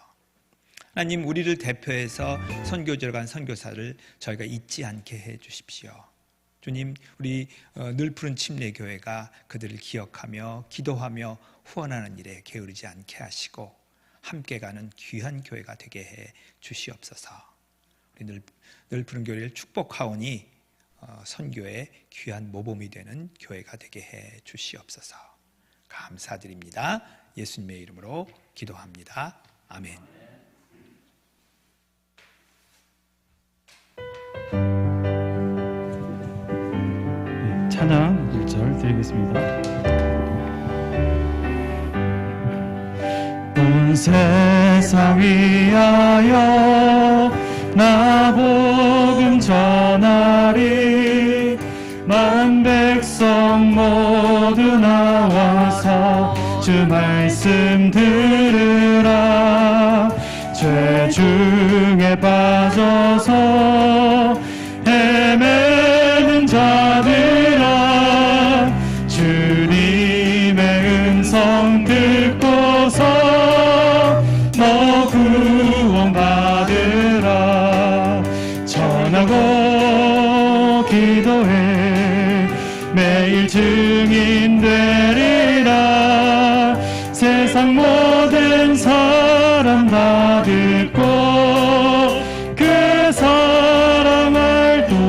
하나님, 우리를 대표해서 선교지로 간 선교사를 저희가 잊지 않게 해 주십시오. 주님, 우리 늘푸른 침례교회가 그들을 기억하며 기도하며 후원하는 일에 게으르지 않게 하시고 함께 가는 귀한 교회가 되게 해 주시옵소서. 우리 늘푸른 교회를 축복하오니 선교의 귀한 모범이 되는 교회가 되게 해 주시옵소서. 감사드립니다. 예수님의 이름으로 기도합니다. 아멘.
찬양 1절 드리겠습니다. 온 세상 위하여 나 복음 전하리. 만 백성 모두 나와서 주 말씀 들으라. 죄 중에 빠져서 교회 매일 증인 되리라. 세상 모든 사람 다 듣고 그 사랑 알도록.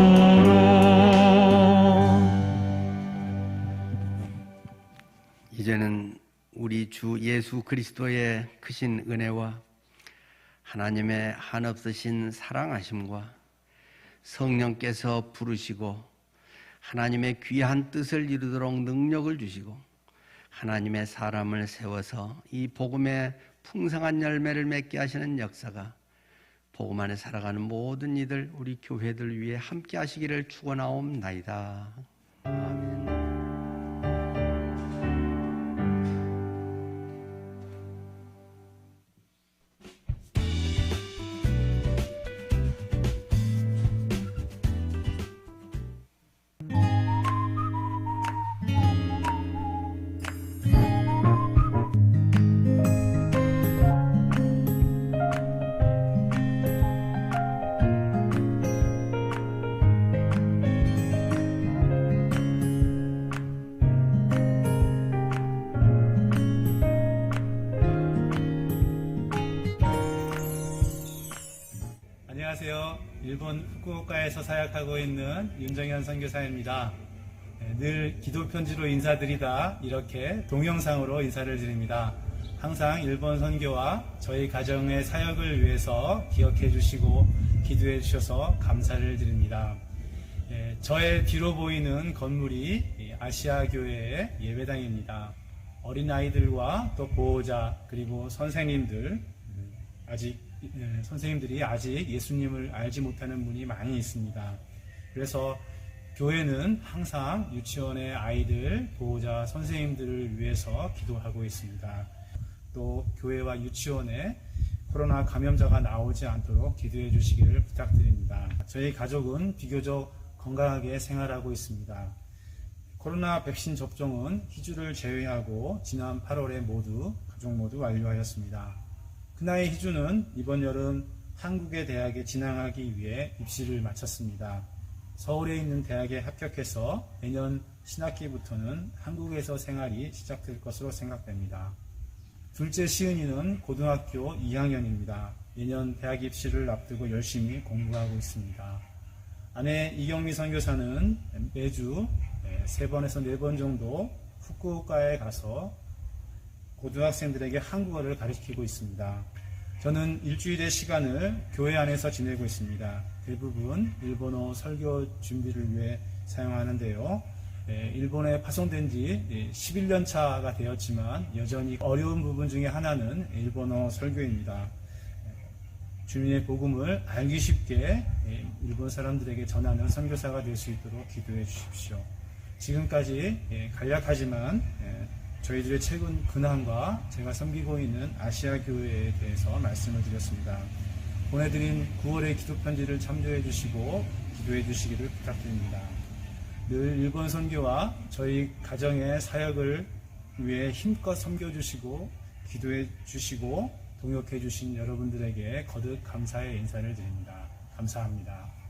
이제는 우리 주 예수 그리스도의 크신 은혜와 하나님의 한없으신 사랑하심과 성령께서 부르시고 하나님의 귀한 뜻을 이루도록 능력을 주시고 하나님의 사람을 세워서 이 복음의 풍성한 열매를 맺게 하시는 역사가 복음 안에 살아가는 모든 이들 우리 교회들 위해 함께 하시기를 축원하옵나이다. 아멘.
안녕하세요. 일본 후쿠오카에서 사역하고 있는 윤정현 선교사입니다. 늘 기도 편지로 인사드리다 이렇게 동영상으로 인사를 드립니다. 항상 일본 선교와 저희 가정의 사역을 위해서 기억해 주시고 기도해 주셔서 감사를 드립니다. 저의 뒤로 보이는 건물이 아시아 교회의 예배당입니다. 어린아이들과 또 보호자 그리고 선생님들이 아직 예수님을 알지 못하는 분이 많이 있습니다. 그래서 교회는 항상 유치원의 아이들, 보호자, 선생님들을 위해서 기도하고 있습니다. 또 교회와 유치원에 코로나 감염자가 나오지 않도록 기도해 주시기를 부탁드립니다. 저희 가족은 비교적 건강하게 생활하고 있습니다. 코로나 백신 접종은 희주를 제외하고 지난 8월에 가족 모두 완료하였습니다. 큰아이 희주는 이번 여름 한국의 대학에 진학하기 위해 입시를 마쳤습니다. 서울에 있는 대학에 합격해서 내년 신학기부터는 한국에서 생활이 시작될 것으로 생각됩니다. 둘째 시은이는 고등학교 2학년입니다. 내년 대학 입시를 앞두고 열심히 공부하고 있습니다. 아내 이경미 선교사는 매주 3번에서 4번 정도 후쿠오카에 가서 고등학생들에게 한국어를 가르치고 있습니다. 저는 일주일의 시간을 교회 안에서 지내고 있습니다. 대부분 일본어 설교 준비를 위해 사용하는데요. 일본에 파송된 지 11년 차가 되었지만 여전히 어려운 부분 중에 하나는 일본어 설교입니다. 주님의 복음을 알기 쉽게 일본 사람들에게 전하는 선교사가 될 수 있도록 기도해 주십시오. 지금까지 간략하지만 저희들의 최근 근황과 제가 섬기고 있는 아시아 교회에 대해서 말씀을 드렸습니다. 보내드린 9월의 기도 편지를 참조해 주시고 기도해 주시기를 부탁드립니다. 늘 일본 선교와 저희 가정의 사역을 위해 힘껏 섬겨 주시고 기도해 주시고 동역해 주신 여러분들에게 거듭 감사의 인사를 드립니다. 감사합니다.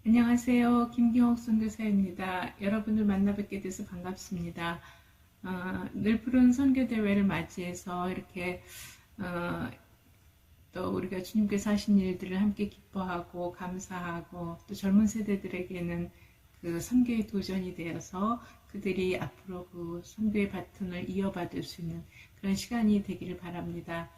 안녕하세요. 김경옥 선교사입니다. 여러분을 만나 뵙게 돼서 반갑습니다. 늘 푸른 선교대회를 맞이해서 이렇게 또 우리가 주님께서 하신 일들을 함께 기뻐하고 감사하고 또 젊은 세대들에게는 그 선교의 도전이 되어서 그들이 앞으로 그 선교의 바톤을 이어받을 수 있는 그런 시간이 되기를 바랍니다.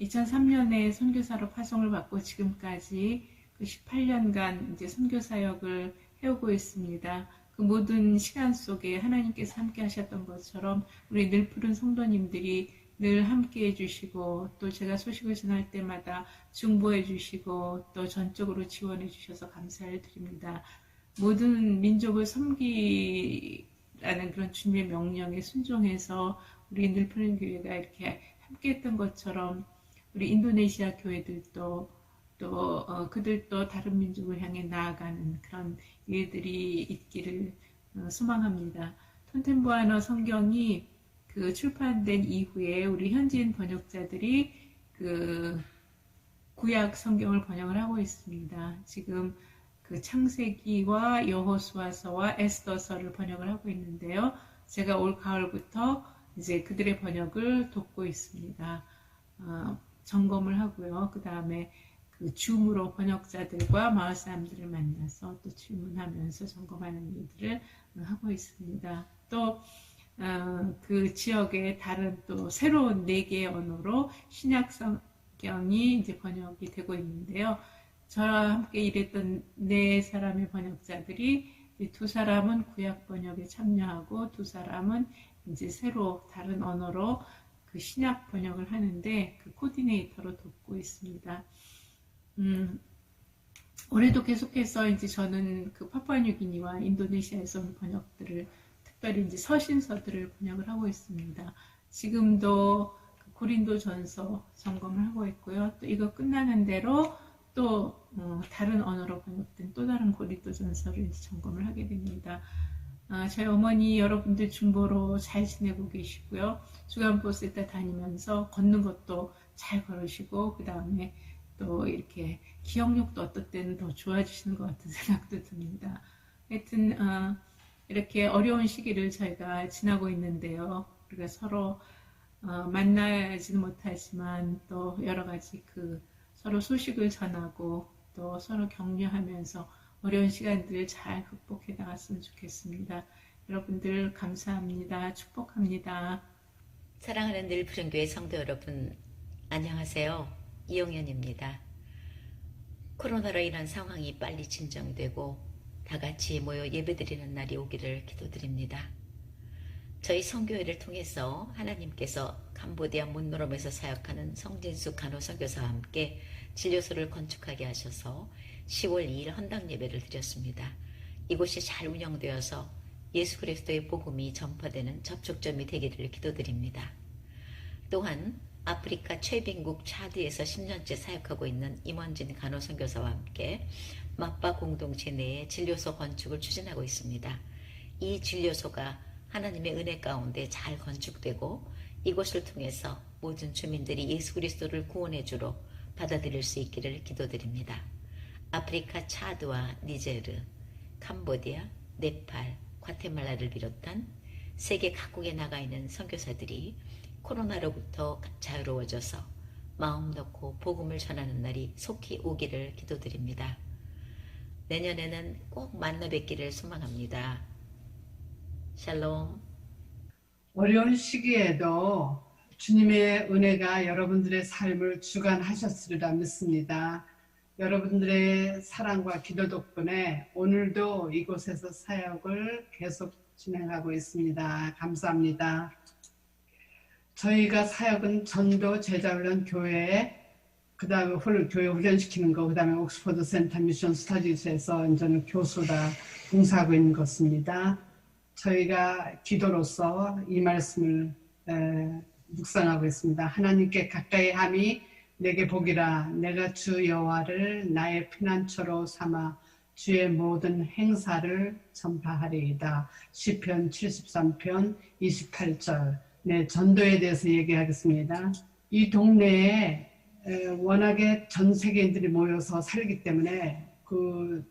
2003년에 선교사로 파송을 받고 지금까지 그 18년간 이제 선교 사역을 해오고 있습니다. 그 모든 시간 속에 하나님께서 함께 하셨던 것처럼 우리 늘 푸른 성도님들이 늘 함께 해주시고 또 제가 소식을 전할 때마다 중보해 주시고 또 전적으로 지원해 주셔서 감사를 드립니다. 모든 민족을 섬기라는 그런 주님의 명령에 순종해서 우리 늘 푸른 교회가 이렇게 함께 했던 것처럼 우리 인도네시아 교회들도 또 그들도 다른 민족을 향해 나아가는 그런 일들이 있기를 소망합니다. 톤텐부아너 성경이 그 출판된 이후에 우리 현지인 번역자들이 그 구약 성경을 번역을 하고 있습니다. 지금 그 창세기와 여호수아서와 에스더서를 번역을 하고 있는데요. 제가 올 가을부터 이제 그들의 번역을 돕고 있습니다. 점검을 하고요. 그 다음에 그 줌으로 번역자들과 마을 사람들을 만나서 또 질문하면서 점검하는 일들을 하고 있습니다. 또 그 지역의 다른 또 새로운 4개의 언어로 신약 성경이 이제 번역이 되고 있는데요. 저와 함께 일했던 4사람의 번역자들이 2사람은 구약 번역에 참여하고 2사람은 이제 새로 다른 언어로 그 신약 번역을 하는데 그 코디네이터로 돕고 있습니다. 올해도 계속해서 이제 저는 그 파푸아뉴기니와 인도네시아에서 온 번역들을 특별히 이제 서신서들을 번역을 하고 있습니다. 지금도 그 고린도전서 점검을 하고 있고요. 또 이거 끝나는 대로 또 다른 언어로 번역된 또 다른 고린도전서를 이제 점검을 하게 됩니다. 저희 어머니 여러분들 중보로 잘 지내고 계시고요. 주간보살때 다니면서 걷는 것도 잘 걸으시고 그 다음에 또 이렇게 기억력도 어떨 때는 더 좋아지시는 것 같은 생각도 듭니다. 하여튼 이렇게 어려운 시기를 저희가 지나고 있는데요. 우리가 서로 만나지는 못하지만 또 여러 가지 그 서로 소식을 전하고 또 서로 격려하면서 어려운 시간들을 잘 극복해 나갔으면 좋겠습니다. 여러분들 감사합니다. 축복합니다.
사랑하는 늘 푸른교회 성도 여러분, 안녕하세요. 이용현입니다. 코로나로 인한 상황이 빨리 진정되고 다 같이 모여 예배드리는 날이 오기를 기도드립니다. 저희 성교회를 통해서 하나님께서 캄보디아 문노롬에서 사역하는 성진수 간호선교사와 함께 진료소를 건축하게 하셔서 10월 2일 헌당 예배를 드렸습니다. 이곳이 잘 운영되어서 예수 그리스도의 복음이 전파되는 접촉점이 되기를 기도드립니다. 또한 아프리카 최빈국 차드에서 10년째 사역하고 있는 임원진 간호선교사와 함께 마빠 공동체 내에 진료소 건축을 추진하고 있습니다. 이 진료소가 하나님의 은혜 가운데 잘 건축되고 이곳을 통해서 모든 주민들이 예수 그리스도를 구원의 주로 받아들일 수 있기를 기도드립니다. 아프리카 차드와 니제르, 캄보디아, 네팔, 과테말라를 비롯한 세계 각국에 나가 있는 선교사들이 코로나로부터 자유로워져서 마음 놓고 복음을 전하는 날이 속히 오기를 기도드립니다. 내년에는 꼭 만나 뵙기를 소망합니다. 샬롬.
어려운 시기에도 주님의 은혜가 여러분들의 삶을 주관하셨으리라 믿습니다. 여러분들의 사랑과 기도 덕분에 오늘도 이곳에서 사역을 계속 진행하고 있습니다. 감사합니다. 저희가 사역은 전도 제자훈련 교회에 그 다음에 교회 훈련시키는 거, 그 다음에 옥스퍼드 센터 미션 스터디스에서 저는 교수다 봉사하고 있는 것입니다. 저희가 기도로서 이 말씀을 묵상하고 있습니다. 하나님께 가까이 함이 내게 복이라. 내가 주 여호와를 나의 피난처로 삼아 주의 모든 행사를 전파하리이다. 시편 73편 28절. 네, 전도에 대해서 얘기하겠습니다. 이 동네에 워낙에 전 세계인들이 모여서 살기 때문에 그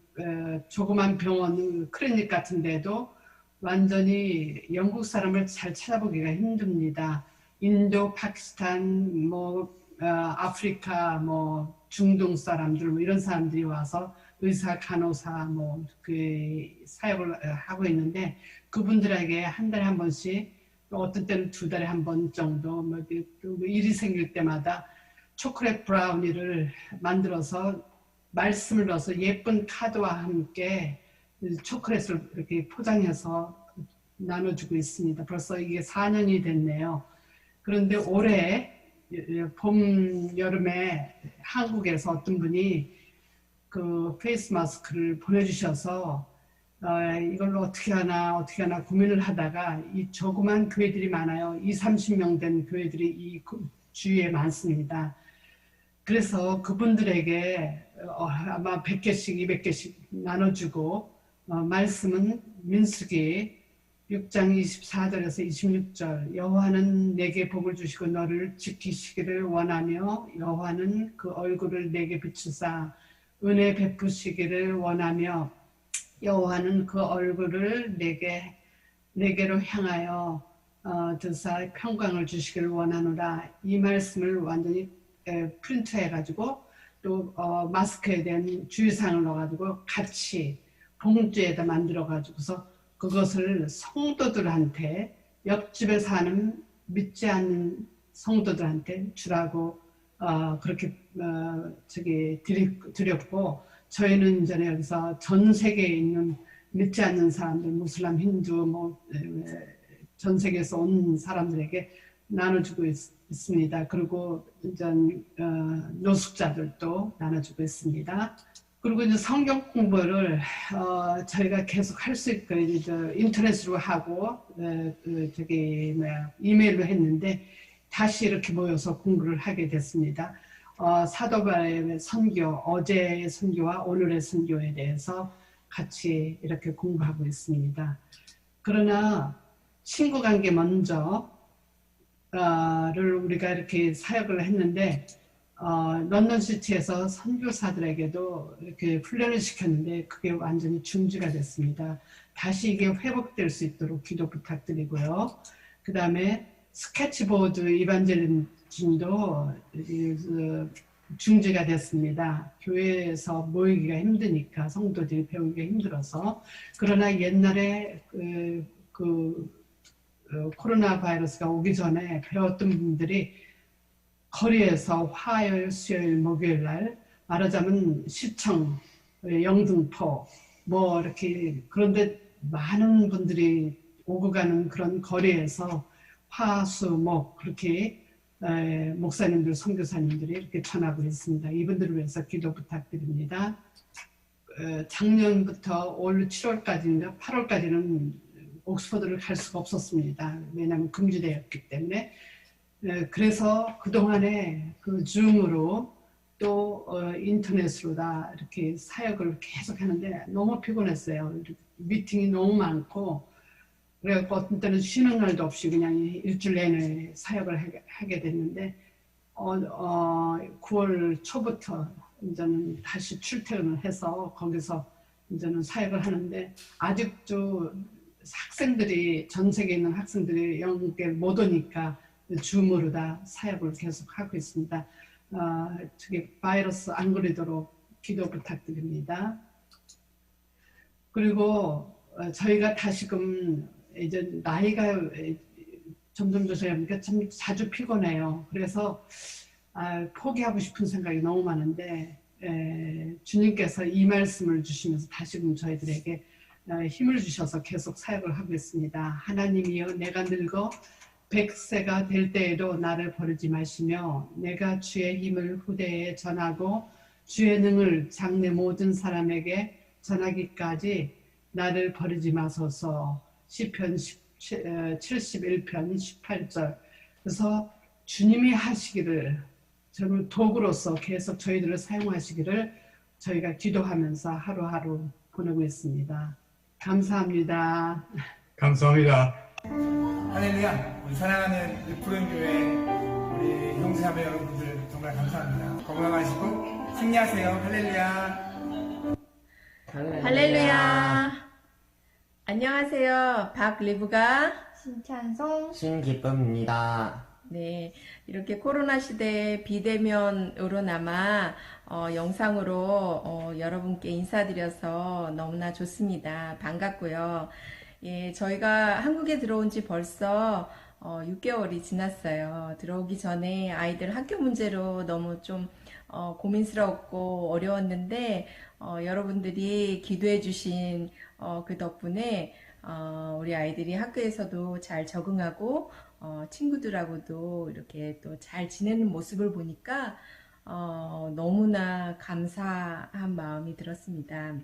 조그만 병원, 클리닉 같은 데도 완전히 영국 사람을 잘 찾아보기가 힘듭니다. 인도, 파키스탄, 아프리카, 중동 사람들, 이런 사람들이 와서 의사, 간호사, 그 사역을 하고 있는데 그분들에게 한 달에 한 번씩, 어떤 때는 2달에 한 번 정도, 일이 생길 때마다 초콜릿 브라우니를 만들어서 말씀을 넣어서 예쁜 카드와 함께 초콜릿을 이렇게 포장해서 나눠주고 있습니다. 벌써 이게 4년이 됐네요. 그런데 올해 봄, 여름에 한국에서 어떤 분이 그 페이스 마스크를 보내주셔서 이걸로 어떻게 하나 고민을 하다가 이 조그만 교회들이 많아요. 20-30명 된 교회들이 이 주위에 많습니다. 그래서 그분들에게 아마 100개씩 200개씩 나눠주고 말씀은 민수기 6장 24절에서 26절. 여호와는 내게 복을 주시고 너를 지키시기를 원하며 여호와는 그 얼굴을 내게 비추사 은혜 베푸시기를 원하며 여호와는 그 얼굴을 내게로 향하여 드사 평강을 주시기를 원하노라. 이 말씀을 완전히 프린트해가지고 또 마스크에 대한 주의사항을 넣어가지고 같이 봉투에다 만들어가지고서 그것을 성도들한테 옆집에 사는 믿지 않는 성도들한테 주라고 그렇게 드렸고, 저희는 이제 여기서 전 세계에 있는 믿지 않는 사람들, 무슬람, 힌두, 전 세계에서 온 사람들에게 나눠주고 있습니다. 그리고 이제 노숙자들도 나눠주고 있습니다. 그리고 이제 성경 공부를 저희가 계속 할 수 있고 인터넷으로 하고 이메일로 했는데 다시 이렇게 모여서 공부를 하게 됐습니다. 사도 바울의 선교, 어제의 선교와 오늘의 선교에 대해서 같이 이렇게 공부하고 있습니다. 그러나 친구 관계 먼저 를 우리가 이렇게 사역을 했는데 런던 시티에서 선교사들에게도 이렇게 훈련을 시켰는데 그게 완전히 중지가 됐습니다. 다시 이게 회복될 수 있도록 기도 부탁드리고요. 그 다음에 스케치보드 이반젤리즘도 중지가 됐습니다. 교회에서 모이기가 힘드니까, 성도들이 배우기가 힘들어서. 그러나 옛날에 코로나 바이러스가 오기 전에 배웠던 분들이 거리에서 화요일, 수요일, 목요일 날, 말하자면 시청, 영등포 이렇게, 그런데 많은 분들이 오고 가는 그런 거리에서 화, 수, 목 그렇게 목사님들, 선교사님들이 이렇게 전하고 있습니다. 이분들을 위해서 기도 부탁드립니다. 작년부터 올 7월까지인가 8월까지는 옥스퍼드를 갈 수가 없었습니다. 왜냐하면 금지되었기 때문에. 그래서 그동안에 그 줌으로 또 인터넷으로 다 이렇게 사역을 계속 하는데 너무 피곤했어요. 미팅이 너무 많고, 그래서 어떤 때는 쉬는 날도 없이 그냥 일주일 내내 사역을 하게 됐는데 9월 초부터 이제는 다시 출퇴근을 해서 거기서 이제는 사역을 하는데, 아직도 학생들이, 전 세계에 있는 학생들이 영국에 못 오니까 줌으로 다 사역을 계속 하고 있습니다. 저기 바이러스 안 걸리도록 기도 부탁드립니다. 그리고 저희가 다시금 이제 나이가 점점 저희가 참 자주 피곤해요. 그래서 포기하고 싶은 생각이 너무 많은데 주님께서 이 말씀을 주시면서 다시금 저희들에게 힘을 주셔서 계속 사역을 하고 있습니다. 하나님이여, 내가 늙어 100세가 될 때에도 나를 버리지 마시며 내가 주의 힘을 후대에 전하고 주의 능을 장래 모든 사람에게 전하기까지 나를 버리지 마소서. 시편 71편 18절. 그래서 주님이 하시기를, 저는 도구로서 계속 저희들을 사용하시기를 저희가 기도하면서 하루하루 보내고 있습니다. 감사합니다.
감사합니다. 할렐루야. 우리 사랑하는 푸른교회 우리 형제자매 여러분들 정말 감사합니다. 건강하시고 승리하세요. 할렐루야.
할렐루야. 안녕하세요. 박리브가
신찬송
신기쁨입니다.
네, 이렇게 코로나 시대에 비대면으로나마 영상으로 여러분께 인사드려서 너무나 좋습니다. 반갑고요. 예, 저희가 한국에 들어온 지 벌써 6개월이 지났어요. 들어오기 전에 아이들 학교 문제로 너무 좀 고민스럽고 어려웠는데 여러분들이 기도해 주신 그 덕분에 우리 아이들이 학교에서도 잘 적응하고 친구들하고도 이렇게 또 잘 지내는 모습을 보니까 너무나 감사한 마음이 들었습니다.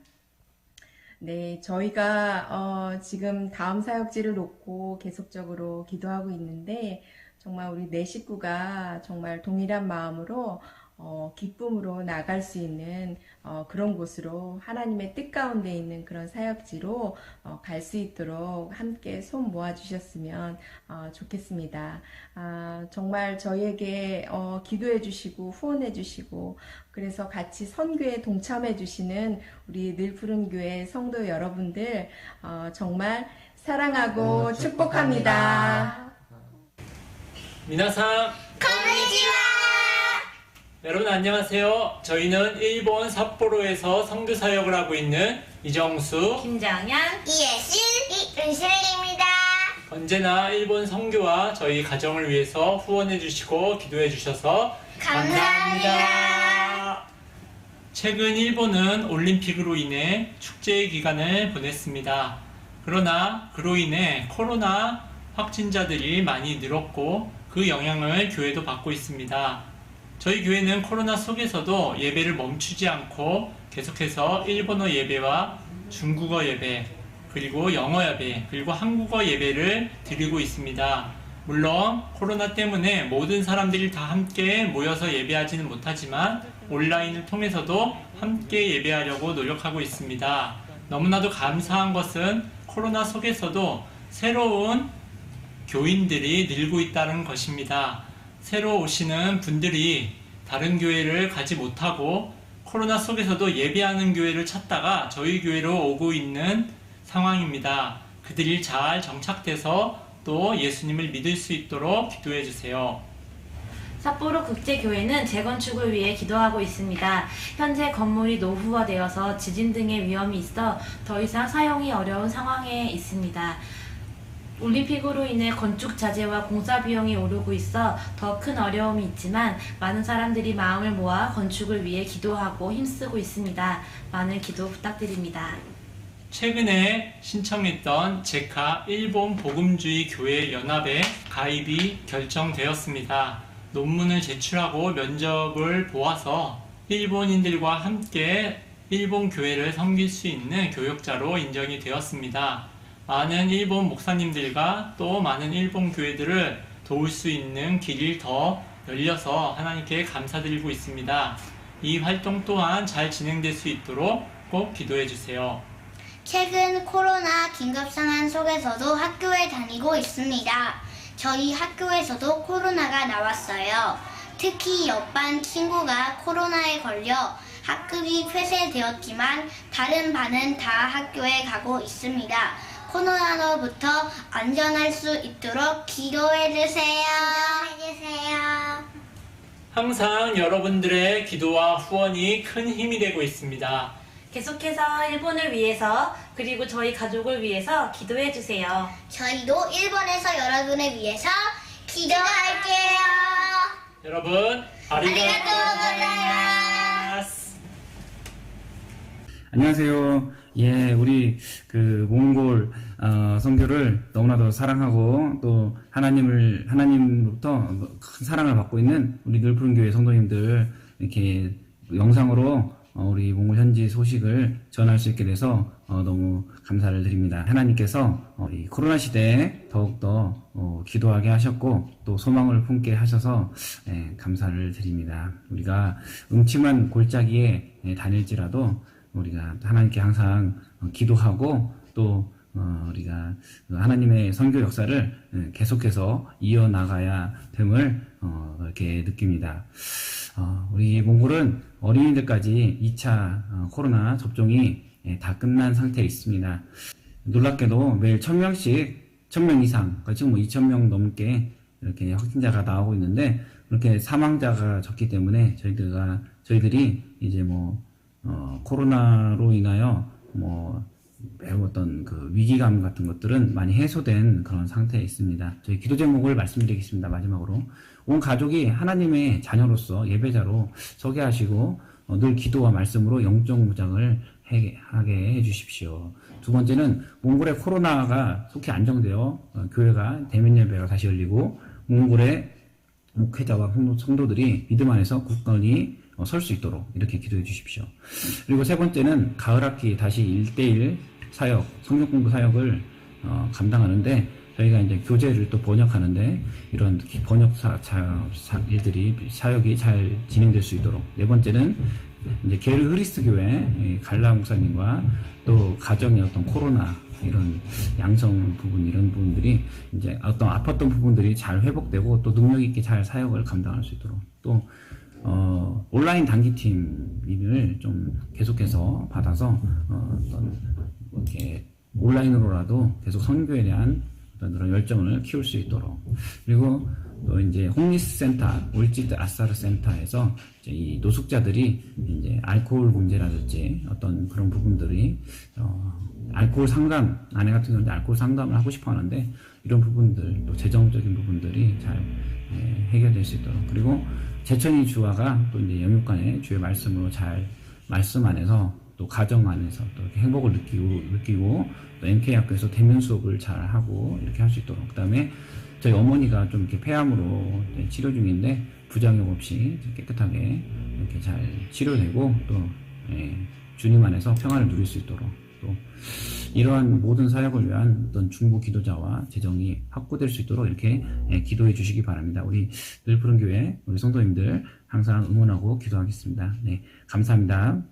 네, 저희가 지금 다음 사역지를 놓고 계속적으로 기도하고 있는데 정말 우리 네 식구가 정말 동일한 마음으로 기쁨으로 나갈 수 있는 그런 곳으로 하나님의 뜻 가운데 있는 그런 사역지로 갈 수 있도록 함께 손 모아주셨으면 좋겠습니다. 정말 저희에게 기도해 주시고 후원해 주시고 그래서 같이 선교에 동참해 주시는 우리 늘푸른교회 성도 여러분들 정말 사랑하고 축복합니다.
미나상
konnichiwa.
여러분 안녕하세요. 저희는 일본 삿포로에서 선교 사역을 하고 있는 이정수,
김정현, 이예실, 이은실입니다.
언제나 일본 선교와 저희 가정을 위해서 후원해 주시고 기도해 주셔서 감사합니다. 최근 일본은 올림픽으로 인해 축제의 기간을 보냈습니다. 그러나 그로 인해 코로나 확진자들이 많이 늘었고 그 영향을 교회도 받고 있습니다. 저희 교회는 코로나 속에서도 예배를 멈추지 않고 계속해서 일본어 예배와 중국어 예배, 그리고 영어 예배, 그리고 한국어 예배를 드리고 있습니다. 물론 코로나 때문에 모든 사람들이 다 함께 모여서 예배하지는 못하지만 온라인을 통해서도 함께 예배하려고 노력하고 있습니다. 너무나도 감사한 것은 코로나 속에서도 새로운 교인들이 늘고 있다는 것입니다. 새로 오시는 분들이 다른 교회를 가지 못하고 코로나 속에서도 예배하는 교회를 찾다가 저희 교회로 오고 있는 상황입니다. 그들이 잘 정착돼서 또 예수님을 믿을 수 있도록 기도해 주세요.
삿포로 국제교회는 재건축을 위해 기도하고 있습니다. 현재 건물이 노후화되어서 지진 등의 위험이 있어 더 이상 사용이 어려운 상황에 있습니다. 올림픽으로 인해 건축 자재와 공사 비용이 오르고 있어 더 큰 어려움이 있지만 많은 사람들이 마음을 모아 건축을 위해 기도하고 힘쓰고 있습니다. 많은 기도 부탁드립니다.
최근에 신청했던 제카 일본 복음주의 교회 연합에 가입이 결정되었습니다. 논문을 제출하고 면접을 보아서 일본인들과 함께 일본 교회를 섬길 수 있는 교역자로 인정이 되었습니다. 많은 일본 목사님들과 또 많은 일본 교회들을 도울 수 있는 길이 더 열려서 하나님께 감사드리고 있습니다. 이 활동 또한 잘 진행될 수 있도록 꼭 기도해 주세요.
최근 코로나 긴급 상황 속에서도 학교에 다니고 있습니다. 저희 학교에서도 코로나가 나왔어요. 특히 옆반 친구가 코로나에 걸려 학급이 폐쇄되었지만 다른 반은 다 학교에 가고 있습니다. 코로나로부터 안전할 수 있도록 기도해주세요.
항상 여러분들의 기도와 후원이 큰 힘이 되고 있습니다.
계속해서 일본을 위해서 그리고 저희 가족을 위해서 기도해 주세요.
저희도 일본에서 여러분을 위해서 기도할게요.
여러분 아리가또 고자이마스.
안녕하세요. 예, 우리 그 몽골 선교를 너무나도 사랑하고 또 하나님으로부터 큰 사랑을 받고 있는 우리 늘푸른교회 성도님들 이렇게 영상으로 우리 몽골 현지 소식을 전할 수 있게 돼서 너무 감사를 드립니다. 하나님께서 이 코로나 시대에 더욱더 기도하게 하셨고 또 소망을 품게 하셔서 감사를 드립니다. 우리가 음침한 골짜기에 다닐지라도 우리가 하나님께 항상 기도하고 또 우리가 하나님의 선교 역사를 계속해서 이어나가야 됨을 이렇게 느낍니다. 우리 몽골은 어린이들까지 2차 코로나 접종이 다 끝난 상태에 있습니다. 놀랍게도 매일 1000명씩 1000명 이상, 지금 2000명 넘게 이렇게 확진자가 나오고 있는데 그렇게 사망자가 적기 때문에 저희들이 이제 코로나로 인하여 매우 어떤 그 위기감 같은 것들은 많이 해소된 그런 상태에 있습니다. 저희 기도 제목을 말씀드리겠습니다. 마지막으로 온 가족이 하나님의 자녀로서 예배자로 서게 하시고 늘 기도와 말씀으로 영적 무장을 하게 해주십시오. 두 번째는 몽골의 코로나가 속히 안정되어 교회가 대면 예배가 다시 열리고 몽골의 목회자와 성도들이 믿음 안에서 굳건히 설 수 있도록 이렇게 기도해 주십시오. 그리고 세 번째는 가을학기 다시 1:1 사역, 성경 공부 사역을 감당하는데 저희가 이제 교재를 또 번역하는데 이런 번역 일들이 사역이 잘 진행될 수 있도록. 네 번째는 이제 게르 흐리스 교회 갈라 목사님과 또 가정의 어떤 코로나 이런 양성 부분 이런 부분들이 이제 어떤 아팠던 부분들이 잘 회복되고 또 능력 있게 잘 사역을 감당할 수 있도록 또 온라인 단기팀을 좀 계속해서 받아서 어떤 이렇게 온라인으로라도 계속 선교에 대한 어떤 그런 열정을 키울 수 있도록 그리고 또 이제 홈리스 센터, 올지드 아사르 센터에서 이제 이 노숙자들이 이제 알코올 문제라든지 어떤 그런 부분들이 알코올 상담 아내 같은 경우는 알코올 상담을 하고 싶어 하는데 이런 부분들 또 재정적인 부분들이 잘 해결될 수 있도록 그리고 제천이 주화가 또 이제 영육간의 주의 말씀으로 잘 말씀 안에서 또 가정 안에서 또 이렇게 행복을 느끼고 또 MK학교에서 대면 수업을 잘 하고 이렇게 할 수 있도록 그 다음에 저희 어머니가 좀 이렇게 폐암으로 치료 중인데 부작용 없이 깨끗하게 이렇게 잘 치료되고 또 주님 안에서 평안을 누릴 수 있도록 또 이러한 모든 사역을 위한 어떤 중보 기도자와 재정이 확보될 수 있도록 이렇게 기도해 주시기 바랍니다. 우리 늘 푸른 교회 우리 성도님들 항상 응원하고 기도하겠습니다. 네, 감사합니다.